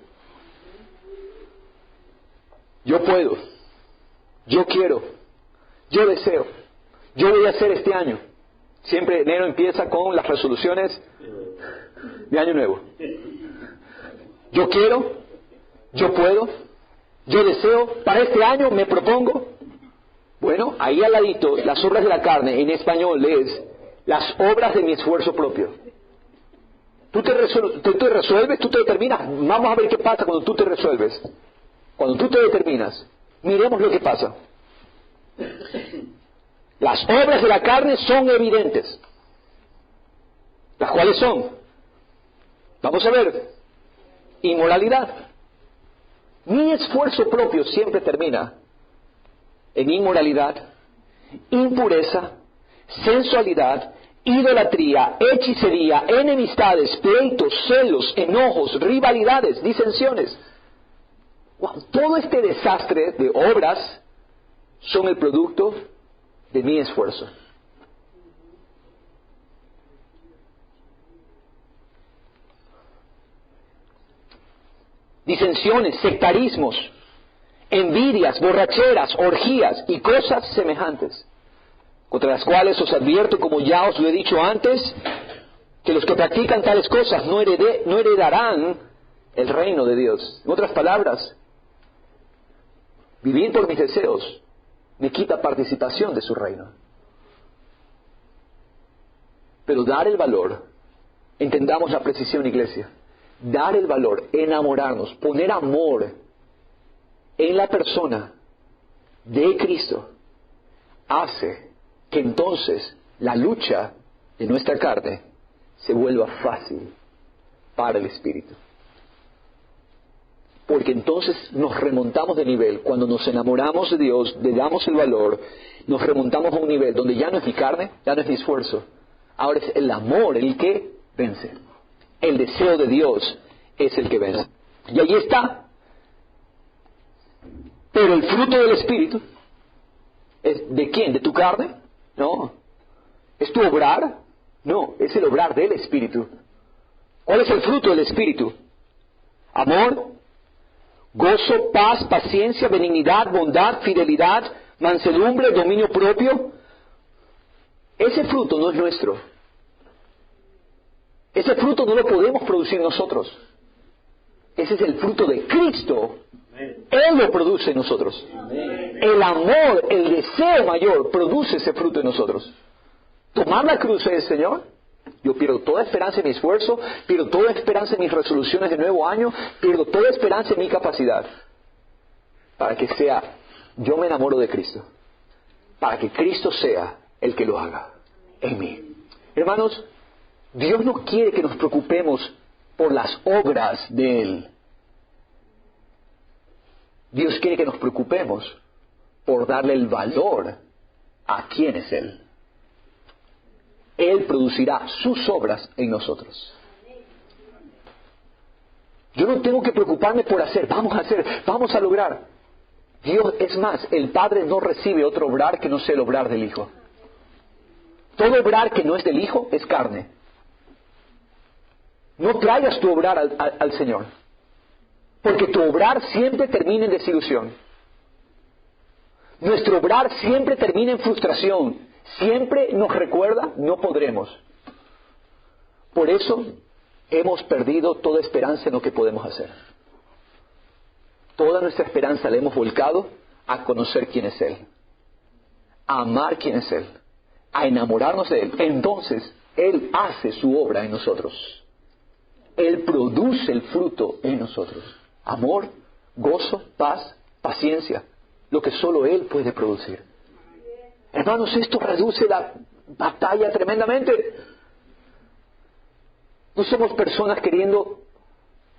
Yo puedo, yo quiero, yo deseo, yo voy a hacer este año. Siempre enero empieza con las resoluciones de año nuevo. Yo quiero, yo puedo, yo deseo, para este año me propongo. Bueno, ahí al ladito, las obras de la carne, en español es las obras de mi esfuerzo propio. Tú te resuelves, tú te determinas. Vamos a ver qué pasa cuando tú te resuelves. Cuando tú te determinas, miremos lo que pasa. Las obras de la carne son evidentes. ¿Las cuales son? Vamos a ver. Inmoralidad. Mi esfuerzo propio siempre termina en inmoralidad, impureza, sensualidad, idolatría, hechicería, enemistades, pleitos, celos, enojos, rivalidades, disensiones. Wow, todo este desastre de obras son el producto de mi esfuerzo. Disensiones, sectarismos, envidias, borracheras, orgías y cosas semejantes, contra las cuales os advierto, como ya os lo he dicho antes, que los que practican tales cosas no heredarán el reino de Dios. En otras palabras, vivir por mis deseos me quita participación de su reino. Pero dar el valor, entendamos la precisión, iglesia, dar el valor, enamorarnos, poner amor en la persona de Cristo, hace que entonces la lucha de nuestra carne se vuelva fácil para el Espíritu. Porque entonces nos remontamos de nivel. Cuando nos enamoramos de Dios, le damos el valor, nos remontamos a un nivel donde ya no es mi carne, ya no es mi esfuerzo, Ahora es el amor el que vence. El deseo de Dios es el que vence. Y allí está. Pero el fruto del Espíritu, ¿es de quién? ¿De tu carne? No. ¿Es tu obrar? No, es el obrar del Espíritu. ¿Cuál es el fruto del Espíritu? Amor, gozo, paz, paciencia, benignidad, bondad, fidelidad, mansedumbre, dominio propio. Ese fruto no es nuestro. Ese fruto no lo podemos producir nosotros. Ese es el fruto de Cristo. Él lo produce en nosotros. El amor, el deseo mayor, produce ese fruto en nosotros. Tomar la cruz es, Señor, yo pierdo toda esperanza en mi esfuerzo, pierdo toda esperanza en mis resoluciones de nuevo año, pierdo toda esperanza en mi capacidad, para que sea, yo me enamoro de Cristo, para que Cristo sea el que lo haga en mí. Hermanos, Dios no quiere que nos preocupemos por las obras de Él. Dios quiere que nos preocupemos por darle el valor a quién es Él. Él producirá sus obras en nosotros. Yo no tengo que preocuparme por hacer, vamos a lograr. Dios, es más, el Padre no recibe otro obrar que no sea el obrar del Hijo. Todo obrar que no es del Hijo es carne. No traigas tu obrar al Señor, porque tu obrar siempre termina en desilusión. Nuestro obrar siempre termina en frustración. Siempre nos recuerda, no podremos. Por eso hemos perdido toda esperanza en lo que podemos hacer. Toda nuestra esperanza la hemos volcado a conocer quién es Él, a amar quién es Él, a enamorarnos de Él. Entonces, Él hace su obra en nosotros. Él produce el fruto en nosotros. Amor, gozo, paz, paciencia, lo que solo Él puede producir. Hermanos, esto reduce la batalla tremendamente. No somos personas queriendo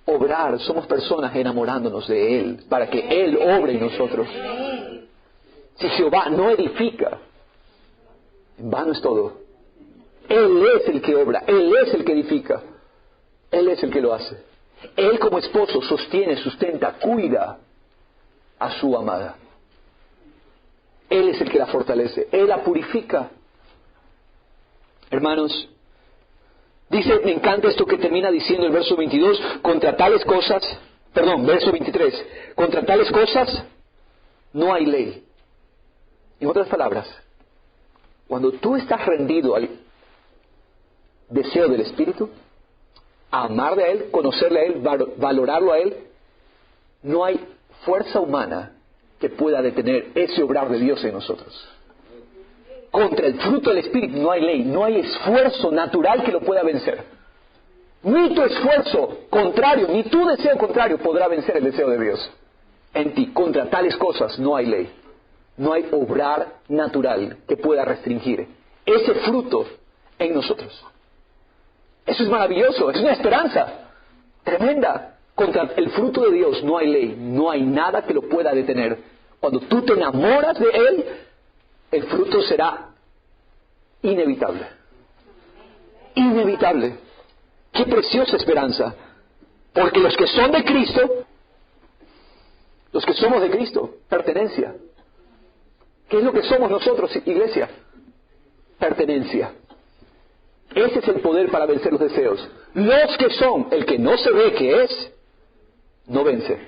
obrar, somos personas enamorándonos de Él, para que Él obre en nosotros. Si Jehová no edifica, en vano es todo. Él es el que obra, Él es el que edifica, Él es el que lo hace. Él como esposo sostiene, sustenta, cuida a su amada. Él es el que la fortalece, Él la purifica. Hermanos, me encanta esto que termina diciendo el verso 22, verso 23, contra tales cosas no hay ley. En otras palabras, cuando tú estás rendido al deseo del Espíritu, a amar de Él, conocerle a Él, valorarlo a Él, no hay fuerza humana que pueda detener ese obrar de Dios en nosotros. Contra el fruto del Espíritu no hay ley, no hay esfuerzo natural que lo pueda vencer. Ni tu esfuerzo contrario, ni tu deseo contrario podrá vencer el deseo de Dios en ti. Contra tales cosas no hay ley. No hay obrar natural que pueda restringir ese fruto en nosotros. Eso es maravilloso, es una esperanza tremenda. Contra el fruto de Dios no hay ley, no hay nada que lo pueda detener. Cuando tú te enamoras de Él, el fruto será inevitable. Inevitable. ¡Qué preciosa esperanza! Porque los que son de Cristo, los que somos de Cristo, pertenencia. ¿Qué es lo que somos nosotros, iglesia? Pertenencia. Ese es el poder para vencer los deseos. Los que son, el que no se ve que es, no vence.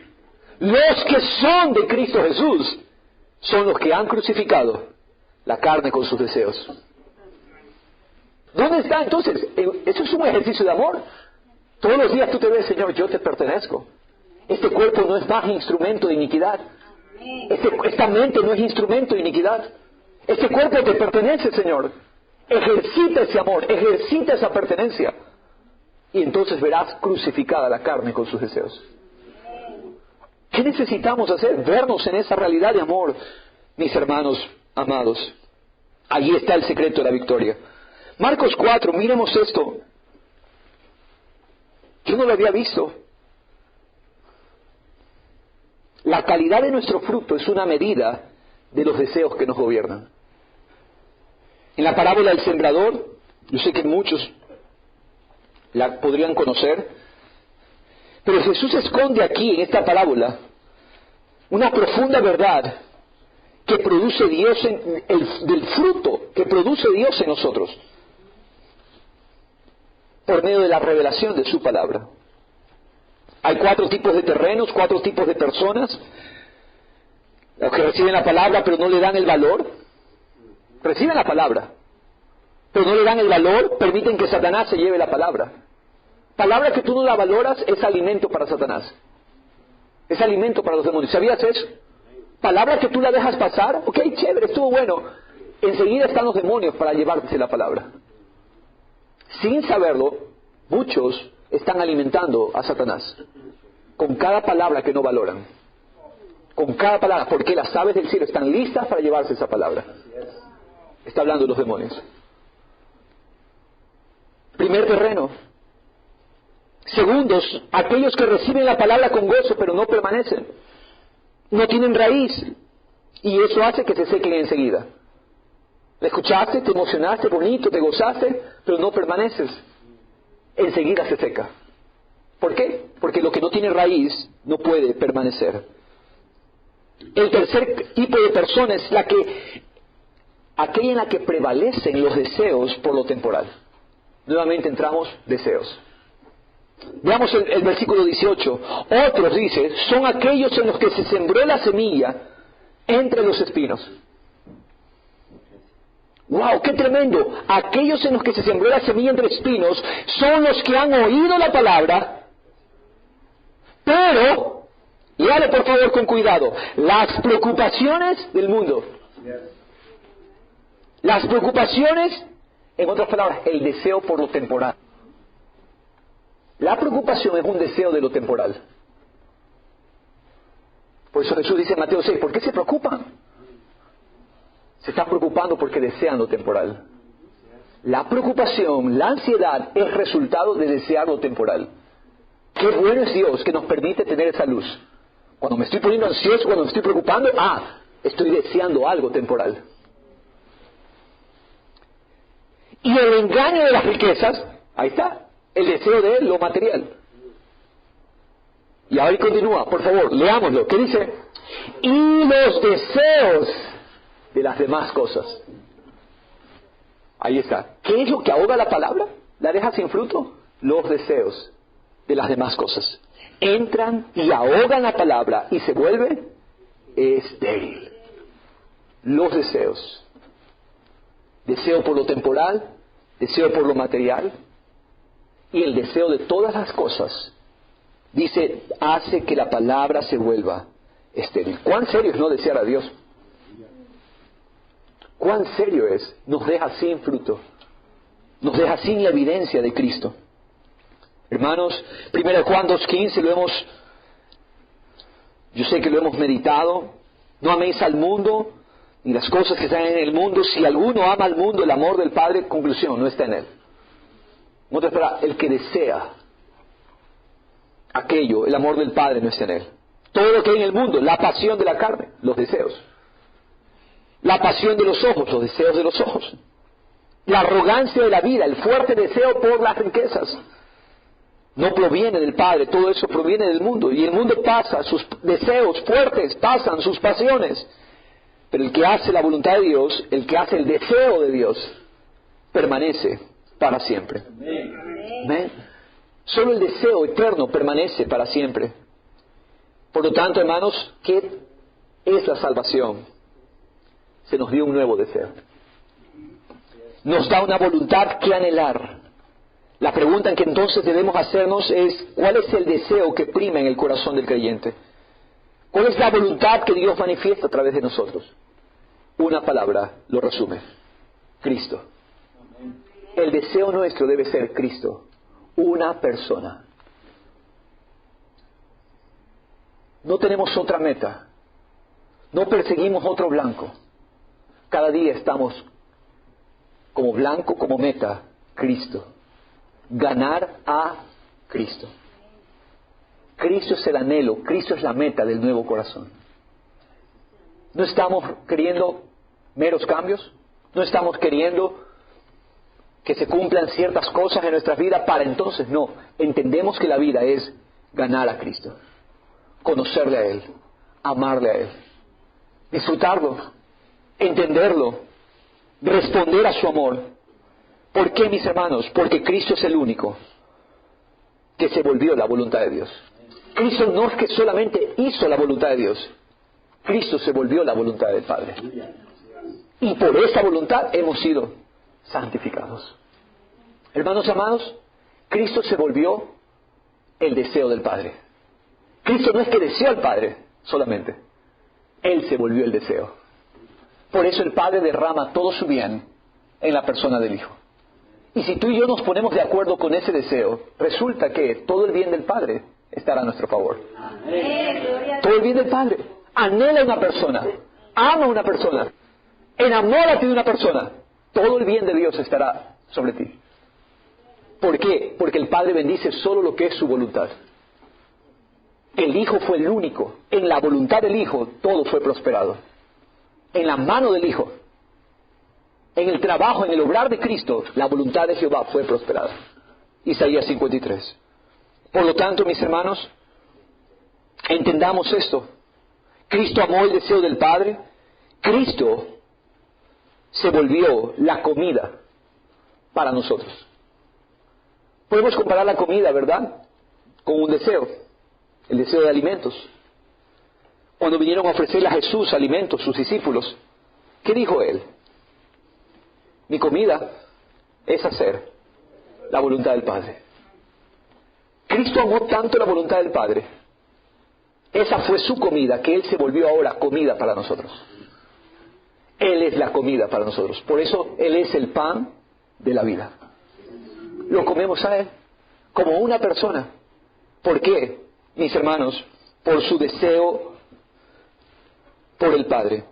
Los que son de Cristo Jesús son los que han crucificado la carne con sus deseos. ¿Dónde está entonces? Eso es un ejercicio de amor. Todos los días tú te ves, Señor, yo te pertenezco. Este cuerpo no es más instrumento de iniquidad. Esta mente no es instrumento de iniquidad. Este cuerpo te pertenece, Señor. Ejercita ese amor, ejercita esa pertenencia. Y entonces verás crucificada la carne con sus deseos. ¿Qué necesitamos hacer? Vernos en esa realidad de amor, mis hermanos amados. Allí está el secreto de la victoria. Marcos 4, miremos esto. Yo no lo había visto. La calidad de nuestro fruto es una medida de los deseos que nos gobiernan. En la parábola del sembrador, Yo sé que muchos la podrían conocer, pero Jesús esconde aquí en esta parábola una profunda verdad que produce Dios del fruto que produce Dios en nosotros por medio de la revelación de su palabra. Hay 4 tipos de terrenos, 4 tipos de personas: los que reciben la palabra pero no le dan el valor. Reciben la palabra pero no le dan el valor, permiten que Satanás se lleve la palabra. Palabra que tú no la valoras es alimento para Satanás, es alimento para los demonios. ¿Sabías eso? Palabra que tú la dejas pasar, ok, chévere, estuvo bueno, enseguida están los demonios para llevarse la palabra. Sin saberlo, muchos están alimentando a Satanás con cada palabra que no valoran, con cada palabra, porque las aves del cielo están listas para llevarse esa palabra. Está hablando de los demonios. Primer terreno. Segundos, aquellos que reciben la palabra con gozo pero no permanecen, no tienen raíz, y eso hace que se sequen enseguida. La escuchaste, te emocionaste, bonito, te gozaste, pero no permaneces, enseguida se seca. ¿Por qué? Porque lo que no tiene raíz no puede permanecer. El tercer tipo de persona es aquella en la que prevalecen los deseos por lo temporal. Nuevamente entramos, deseos. Veamos el versículo 18. Otros, dice, son aquellos en los que se sembró la semilla entre los espinos. ¡Wow! ¡Qué tremendo! Aquellos en los que se sembró la semilla entre espinos son los que han oído la palabra, pero, léale por favor con cuidado, las preocupaciones del mundo. Las preocupaciones, en otras palabras, el deseo por lo temporal. La preocupación es un deseo de lo temporal. Por eso Jesús dice en Mateo 6, ¿por qué se preocupan? Se están preocupando porque desean lo temporal. La preocupación, la ansiedad es resultado de desear lo temporal. Qué bueno es Dios que nos permite tener esa luz. Cuando me estoy poniendo ansioso, cuando me estoy preocupando, estoy deseando algo temporal. Y el engaño de las riquezas, ahí está. El deseo de lo material. Y ahora continúa, por favor, leámoslo. ¿Qué dice? Y los deseos de las demás cosas. Ahí está. ¿Qué es lo que ahoga la palabra? ¿La deja sin fruto? Los deseos de las demás cosas. Entran y ahogan la palabra y se vuelve estéril. Los deseos. Deseo por lo temporal, deseo por lo material. Y el deseo de todas las cosas, dice, hace que la palabra se vuelva estéril. ¿Cuán serio es no desear a Dios? ¿Cuán serio es? Nos deja sin fruto. Nos deja sin la evidencia de Cristo. Hermanos, 1 Juan 2:15 yo sé que lo hemos meditado. No améis al mundo, ni las cosas que están en el mundo. Si alguno ama al mundo, el amor del Padre, conclusión, no está en él. El que desea aquello, el amor del Padre no está en él. Todo lo que hay en el mundo, la pasión de la carne, los deseos. La pasión de los ojos, los deseos de los ojos. La arrogancia de la vida, el fuerte deseo por las riquezas. No proviene del Padre, todo eso proviene del mundo. Y el mundo pasa, sus deseos fuertes pasan, sus pasiones. Pero el que hace la voluntad de Dios, el que hace el deseo de Dios, permanece para siempre. Amén. Solo el deseo eterno permanece para siempre. Por lo tanto, hermanos, ¿qué es la salvación? Se nos dio un nuevo deseo. Nos da una voluntad que anhelar. La pregunta que entonces debemos hacernos es, ¿cuál es el deseo que prima en el corazón del creyente? ¿Cuál es la voluntad que Dios manifiesta a través de nosotros? Una palabra lo resume: Cristo. El deseo nuestro debe ser Cristo, una persona. No tenemos otra meta, no perseguimos otro blanco. Cada día estamos como blanco, como meta, Cristo. Ganar a Cristo. Cristo es el anhelo, Cristo es la meta del nuevo corazón. No estamos queriendo meros cambios, no estamos queriendo que se cumplan ciertas cosas en nuestras vidas para entonces no. Entendemos que la vida es ganar a Cristo, conocerle a Él, amarle a Él, disfrutarlo, entenderlo, responder a su amor. ¿Por qué, mis hermanos? Porque Cristo es el único que se volvió la voluntad de Dios. Cristo no es que solamente hizo la voluntad de Dios, Cristo se volvió la voluntad del Padre. Y por esa voluntad hemos sido santificados. Hermanos amados, Cristo se volvió el deseo del Padre. Cristo no es que deseó al Padre solamente, Él se volvió el deseo. Por eso el Padre derrama todo su bien en la persona del Hijo. Y si tú y yo nos ponemos de acuerdo con ese deseo, resulta que todo el bien del Padre estará a nuestro favor. Todo el bien del Padre. Anhela a una persona, ama a una persona, enamórate de una persona. Todo el bien de Dios estará sobre ti. ¿Por qué? Porque el Padre bendice solo lo que es su voluntad. El Hijo fue el único. En la voluntad del Hijo todo fue prosperado. En la mano del Hijo, en el trabajo, en el obrar de Cristo, la voluntad de Jehová fue prosperada. Isaías 53. Por lo tanto, mis hermanos, entendamos esto. Cristo amó el deseo del Padre. Cristo se volvió la comida para nosotros. Podemos comparar la comida, ¿verdad?, con un deseo, el deseo de alimentos. Cuando vinieron a ofrecerle a Jesús alimentos, sus discípulos, ¿qué dijo Él? Mi comida es hacer la voluntad del Padre. Cristo amó tanto la voluntad del Padre. Esa fue su comida, que Él se volvió ahora comida para nosotros. Él es la comida para nosotros. Por eso Él es el pan de la vida. Lo comemos a Él como una persona. ¿Por qué, mis hermanos? Por su deseo por el Padre.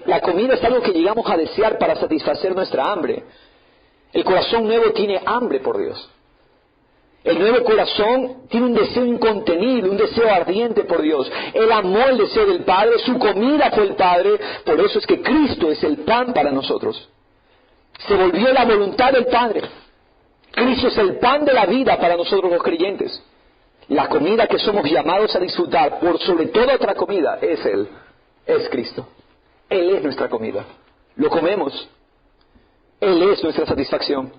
La comida es algo que llegamos a desear para satisfacer nuestra hambre. El corazón nuevo tiene hambre por Dios. El nuevo corazón tiene un deseo incontenible, un deseo ardiente por Dios. Él amó el deseo del Padre, su comida fue el Padre, por eso es que Cristo es el pan para nosotros. Se volvió la voluntad del Padre. Cristo es el pan de la vida para nosotros los creyentes. La comida que somos llamados a disfrutar por sobre toda otra comida es Él, es Cristo. Él es nuestra comida. Lo comemos. Él es nuestra satisfacción.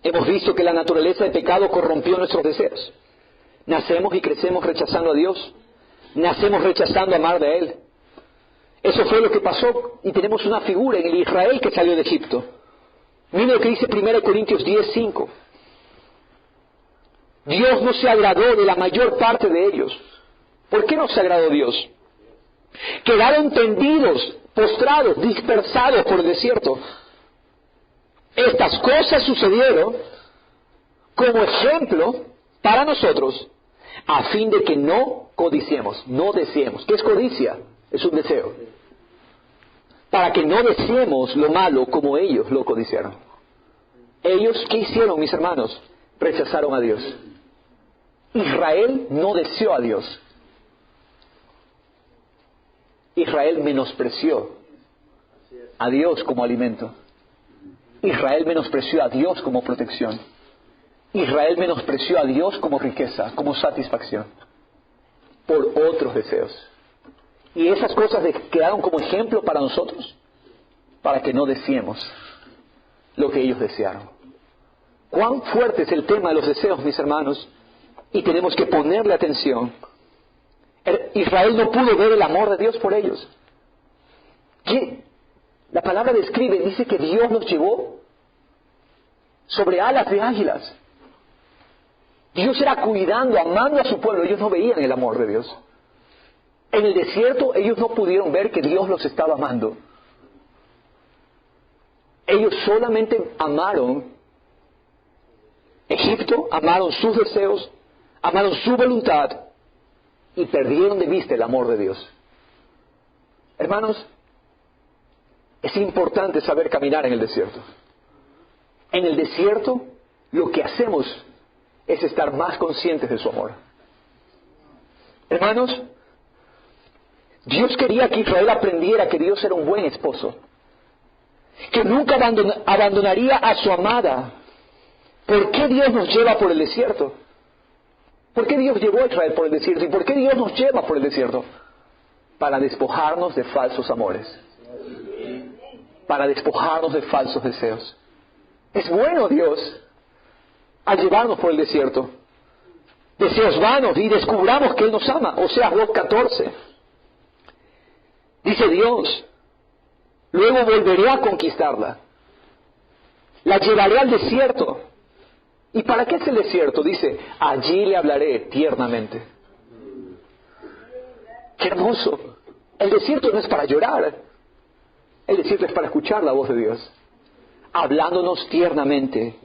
Hemos visto que la naturaleza de pecado corrompió nuestros deseos. Nacemos y crecemos rechazando a Dios. Nacemos rechazando amar de Él. Eso fue lo que pasó y tenemos una figura en el Israel que salió de Egipto. Mira lo que dice 1 Corintios 10:5. Dios no se agradó de la mayor parte de ellos. ¿Por qué no se agradó Dios? Quedaron tendidos, postrados, dispersados por el desierto. Estas cosas sucedieron como ejemplo para nosotros, a fin de que no codiciemos, no deseemos. ¿Qué es codicia? Es un deseo. Para que no deseemos lo malo como ellos lo codiciaron. Ellos, ¿qué hicieron, mis hermanos? Rechazaron a Dios. Israel no deseó a Dios. Israel menospreció a Dios como alimento. Israel menospreció a Dios como protección. Israel menospreció a Dios como riqueza, como satisfacción, por otros deseos. Y esas cosas quedaron como ejemplo para nosotros, para que no deseemos lo que ellos desearon. Cuán fuerte es el tema de los deseos, mis hermanos, y tenemos que ponerle atención. Israel no pudo ver el amor de Dios por ellos. ¿Qué? La palabra describe, dice que Dios los llevó sobre alas de águilas. Dios era cuidando, amando a su pueblo. Ellos no veían el amor de Dios. En el desierto ellos no pudieron ver que Dios los estaba amando. Ellos solamente amaron Egipto, amaron sus deseos, amaron su voluntad y perdieron de vista el amor de Dios. Hermanos, es importante saber caminar en el desierto. En el desierto, lo que hacemos es estar más conscientes de su amor. Hermanos, Dios quería que Israel aprendiera que Dios era un buen esposo. que nunca abandonaría a su amada. ¿Por qué Dios nos lleva por el desierto? ¿Por qué Dios llevó a Israel por el desierto? ¿Y por qué Dios nos lleva por el desierto? Para despojarnos de falsos amores. Para despojarnos de falsos deseos. Es bueno Dios al llevarnos por el desierto. Deseos vanos y descubramos que Él nos ama. Oseas 2:14. Dice Dios, luego volveré a conquistarla. La llevaré al desierto. ¿Y para qué es el desierto? Dice, allí le hablaré tiernamente. ¡Qué hermoso! El desierto no es para llorar. El desierto es para escuchar la voz de Dios, hablándonos tiernamente.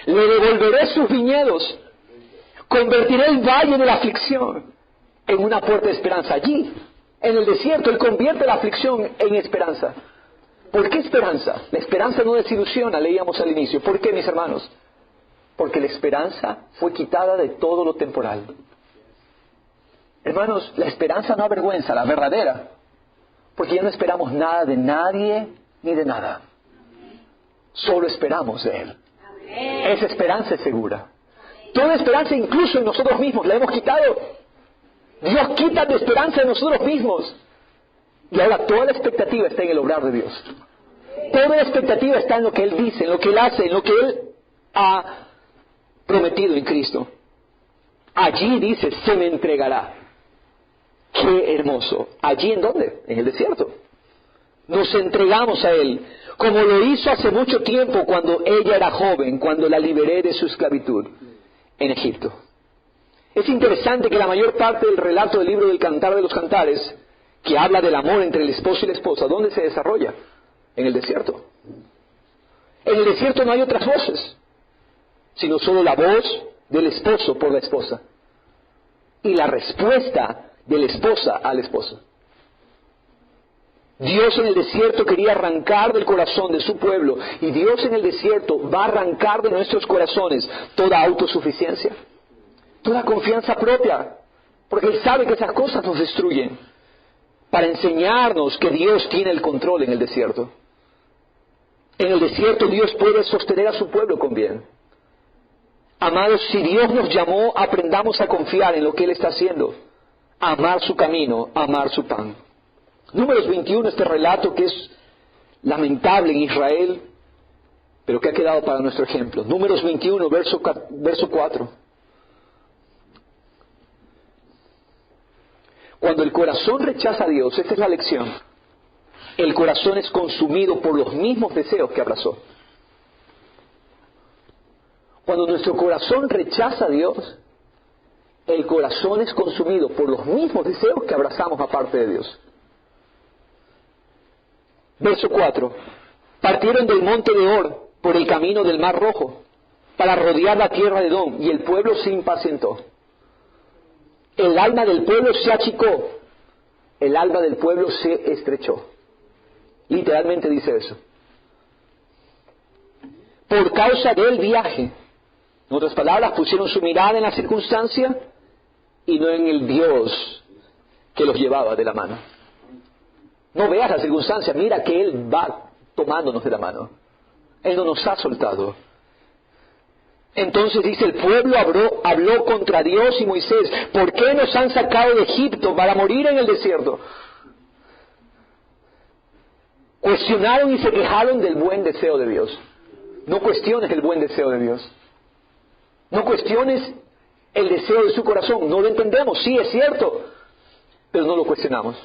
Le devolveré sus viñedos. Convertiré el valle de la aflicción en una puerta de esperanza. Allí, en el desierto, Él convierte la aflicción en esperanza. ¿Por qué esperanza? La esperanza no desilusiona, leíamos al inicio. ¿Por qué, mis hermanos? Porque la esperanza fue quitada de todo lo temporal. Hermanos, la esperanza no avergüenza, la verdadera. Porque ya no esperamos nada de nadie ni de nada. Solo esperamos de Él. Esa esperanza es segura. Toda esperanza, incluso en nosotros mismos, la hemos quitado. Dios quita la esperanza de nosotros mismos. Y ahora toda la expectativa está en el obrar de Dios. Toda la expectativa está en lo que Él dice, en lo que Él hace, en lo que Él ha prometido en Cristo. Allí dice, se me entregará. ¡Qué hermoso! ¿Allí en dónde? En el desierto. Nos entregamos a Él, como lo hizo hace mucho tiempo cuando ella era joven, cuando la liberé de su esclavitud en Egipto. Es interesante que la mayor parte del relato del libro del Cantar de los Cantares, que habla del amor entre el esposo y la esposa, ¿dónde se desarrolla? En el desierto. En el desierto no hay otras voces, sino solo la voz del esposo por la esposa y la respuesta de la esposa a la esposa. Dios en el desierto quería arrancar del corazón de su pueblo, y Dios en el desierto va a arrancar de nuestros corazones toda autosuficiencia, toda confianza propia, porque Él sabe que esas cosas nos destruyen, para enseñarnos que Dios tiene el control en el desierto. En el desierto Dios puede sostener a su pueblo con bien. Amados, si Dios nos llamó, aprendamos a confiar en lo que Él está haciendo, a amar su camino, a amar su pan. Números 21, este relato que es lamentable en Israel, pero que ha quedado para nuestro ejemplo. Números 21, verso 4. Cuando el corazón rechaza a Dios, esta es la lección, el corazón es consumido por los mismos deseos que abrazó. Cuando nuestro corazón rechaza a Dios, el corazón es consumido por los mismos deseos que abrazamos aparte de Dios. Verso 4. Partieron del monte de Or por el camino del Mar Rojo para rodear la tierra de Edom, y el pueblo se impacientó. El alma del pueblo se achicó, el alma del pueblo se estrechó. Literalmente dice eso. Por causa del viaje. En otras palabras, pusieron su mirada en la circunstancia y no en el Dios que los llevaba de la mano. No veas la circunstancia, mira que Él va tomándonos de la mano. Él no nos ha soltado. Entonces dice, el pueblo habló contra Dios y Moisés. ¿Por qué nos han sacado de Egipto para morir en el desierto? Cuestionaron y se quejaron del buen deseo de Dios. No cuestiones el buen deseo de Dios. No cuestiones el deseo de su corazón. No lo entendemos, sí es cierto, pero no lo cuestionamos.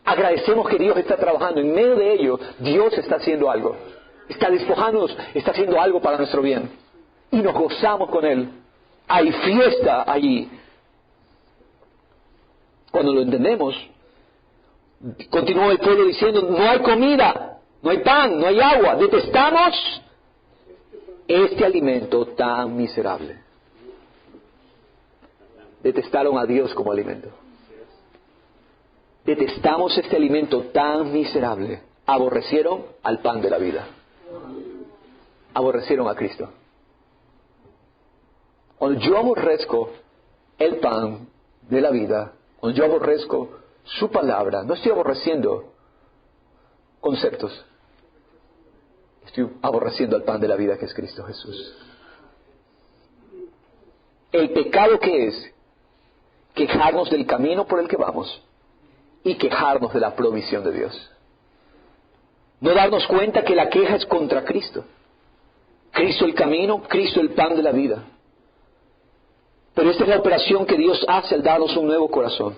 Agradecemos que Dios está trabajando. En medio de ello, Dios está haciendo algo. Está despojándonos, está haciendo algo para nuestro bien. Y nos gozamos con Él. Hay fiesta allí. Cuando lo entendemos, continuó el pueblo diciendo, no hay comida, no hay pan, no hay agua. Detestamos este alimento tan miserable. Detestaron a Dios como alimento. Detestamos este alimento tan miserable. Aborrecieron al pan de la vida. Aborrecieron a Cristo. Cuando yo aborrezco el pan de la vida, cuando yo aborrezco su palabra, no estoy aborreciendo conceptos. Estoy aborreciendo al pan de la vida que es Cristo Jesús. El pecado que es quejarnos del camino por el que vamos y quejarnos de la provisión de Dios. No darnos cuenta que la queja es contra Cristo. Cristo el camino, Cristo el pan de la vida. Pero esta es la operación que Dios hace al darnos un nuevo corazón.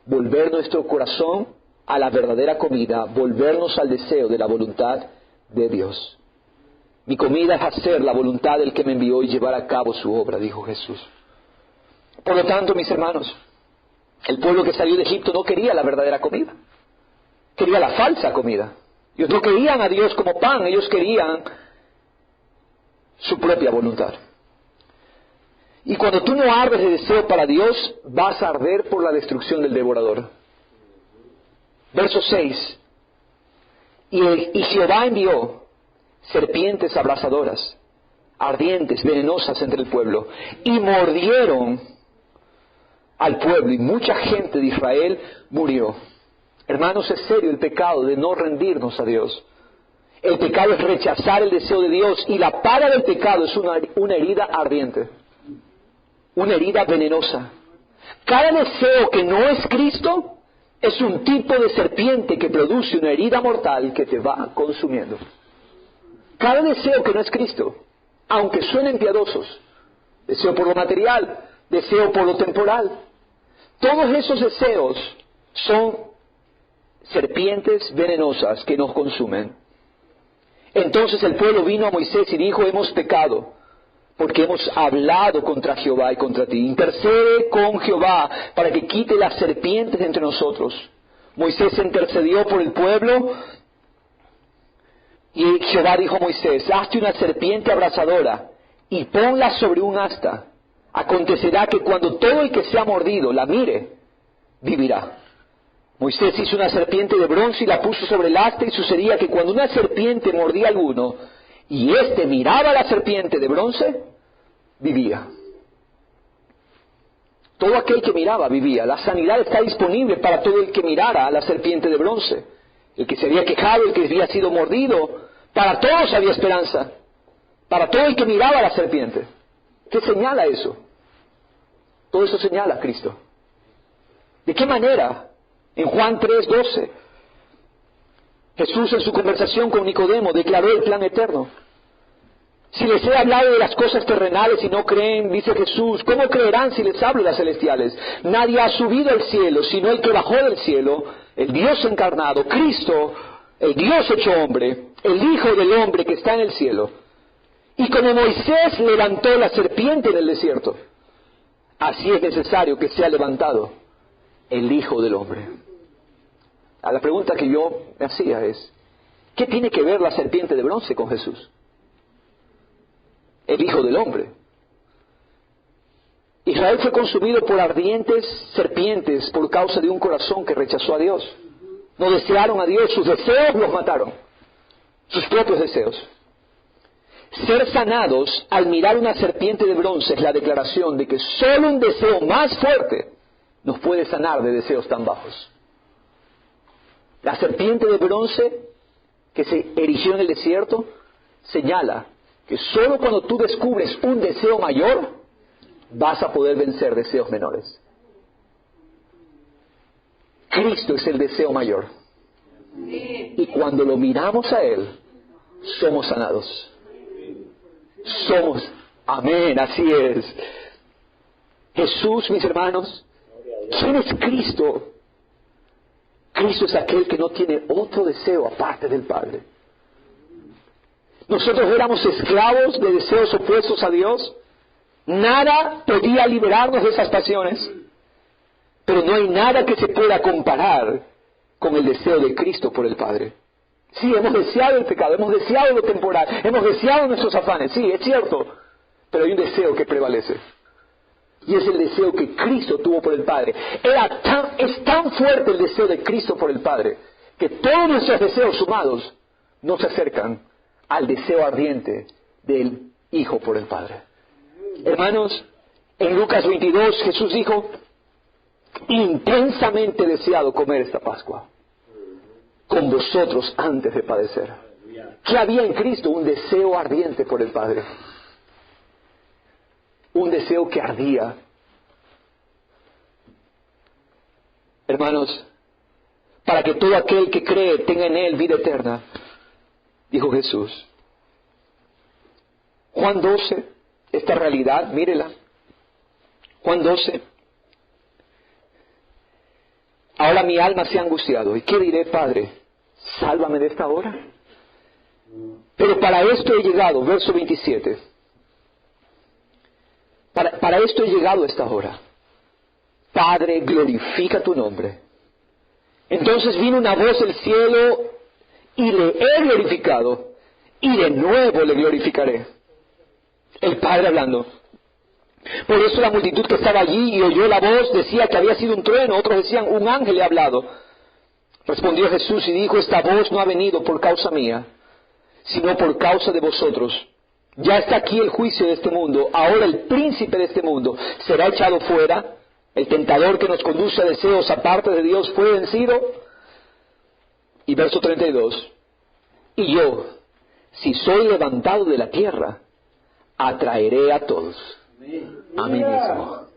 Volver nuestro corazón a la verdadera comida, volvernos al deseo de la voluntad de Dios. Mi comida es hacer la voluntad del que me envió y llevar a cabo su obra, dijo Jesús. Por lo tanto, mis hermanos, el pueblo que salió de Egipto no quería la verdadera comida. Quería la falsa comida. Ellos no querían a Dios como pan, ellos querían su propia voluntad. Y cuando tú no ardes de deseo para Dios, vas a arder por la destrucción del devorador. Verso 6. Y Jehová envió serpientes abrasadoras, ardientes, venenosas entre el pueblo, y mordieron al pueblo, y mucha gente de Israel murió. Hermanos, es serio el pecado de no rendirnos a Dios. El pecado es rechazar el deseo de Dios, y la paga del pecado es una herida ardiente, una herida venenosa. Cada deseo que no es Cristo es un tipo de serpiente que produce una herida mortal que te va consumiendo. Cada deseo que no es Cristo, aunque suenen piadosos, deseo por lo material, deseo por lo temporal, todos esos deseos son serpientes venenosas que nos consumen. Entonces el pueblo vino a Moisés y dijo: hemos pecado, porque hemos hablado contra Jehová y contra ti. Intercede con Jehová para que quite las serpientes de entre nosotros. Moisés intercedió por el pueblo, y Jehová dijo a Moisés: hazte una serpiente abrasadora y ponla sobre un asta. Acontecerá que cuando todo el que sea mordido la mire, vivirá. Moisés hizo una serpiente de bronce y la puso sobre el asta, y sucedía que cuando una serpiente mordía a alguno, y éste miraba a la serpiente de bronce, vivía. Todo aquel que miraba vivía. La sanidad está disponible para todo el que mirara a la serpiente de bronce. El que se había quejado, el que había sido mordido, para todos había esperanza. Para todo el que miraba a la serpiente. ¿Qué señala eso? Todo eso señala a Cristo. ¿De qué manera? En Juan 3:12, Jesús en su conversación con Nicodemo declaró el plan eterno. Si les he hablado de las cosas terrenales y no creen, dice Jesús, ¿cómo creerán si les hablo de las celestiales? Nadie ha subido al cielo, sino el que bajó del cielo, el Dios encarnado, Cristo, el Dios hecho hombre, el Hijo del hombre que está en el cielo. Y como Moisés levantó la serpiente en el desierto, así es necesario que sea levantado el Hijo del hombre. A la pregunta que yo me hacía es, ¿qué tiene que ver la serpiente de bronce con Jesús? El Hijo del Hombre. Israel fue consumido por ardientes serpientes por causa de un corazón que rechazó a Dios. No desearon a Dios, sus deseos los mataron, sus propios deseos. Ser sanados al mirar una serpiente de bronce es la declaración de que solo un deseo más fuerte nos puede sanar de deseos tan bajos. La serpiente de bronce que se erigió en el desierto señala que solo cuando tú descubres un deseo mayor vas a poder vencer deseos menores. Cristo es el deseo mayor. Y cuando lo miramos a Él, somos sanados. Amén, así es. Jesús, mis hermanos, ¿quién es Cristo? Cristo es aquel que no tiene otro deseo aparte del Padre. Nosotros éramos esclavos de deseos opuestos a Dios. Nada podía liberarnos de esas pasiones. Pero no hay nada que se pueda comparar con el deseo de Cristo por el Padre. Sí, hemos deseado el pecado, hemos deseado lo temporal, hemos deseado nuestros afanes, sí, es cierto. Pero hay un deseo que prevalece. Y es el deseo que Cristo tuvo por el Padre. Es tan fuerte el deseo de Cristo por el Padre, que todos nuestros deseos sumados no se acercan al deseo ardiente del Hijo por el Padre. Hermanos, en Lucas 22 Jesús dijo: intensamente deseado comer esta Pascua con vosotros antes de padecer. ¿Qué había en Cristo? Un deseo ardiente por el Padre. Un deseo que ardía. Hermanos, para que todo aquel que cree tenga en Él vida eterna, dijo Jesús. Juan 12, esta realidad, mírela. Juan 12. Ahora mi alma se ha angustiado. ¿Y qué diré, Padre? Sálvame de esta hora. Pero para esto he llegado, verso 27. Para esto he llegado a esta hora. Padre, glorifica tu nombre. Entonces vino una voz del cielo y le he glorificado y de nuevo le glorificaré. El Padre hablando. Por eso la multitud que estaba allí y oyó la voz decía que había sido un trueno, otros decían un ángel le ha hablado. Respondió Jesús y dijo, esta voz no ha venido por causa mía, sino por causa de vosotros. Ya está aquí el juicio de este mundo, ahora el príncipe de este mundo será echado fuera, el tentador que nos conduce a deseos aparte de Dios fue vencido. Y verso 32, y yo, si soy levantado de la tierra, atraeré a todos a mí mismo.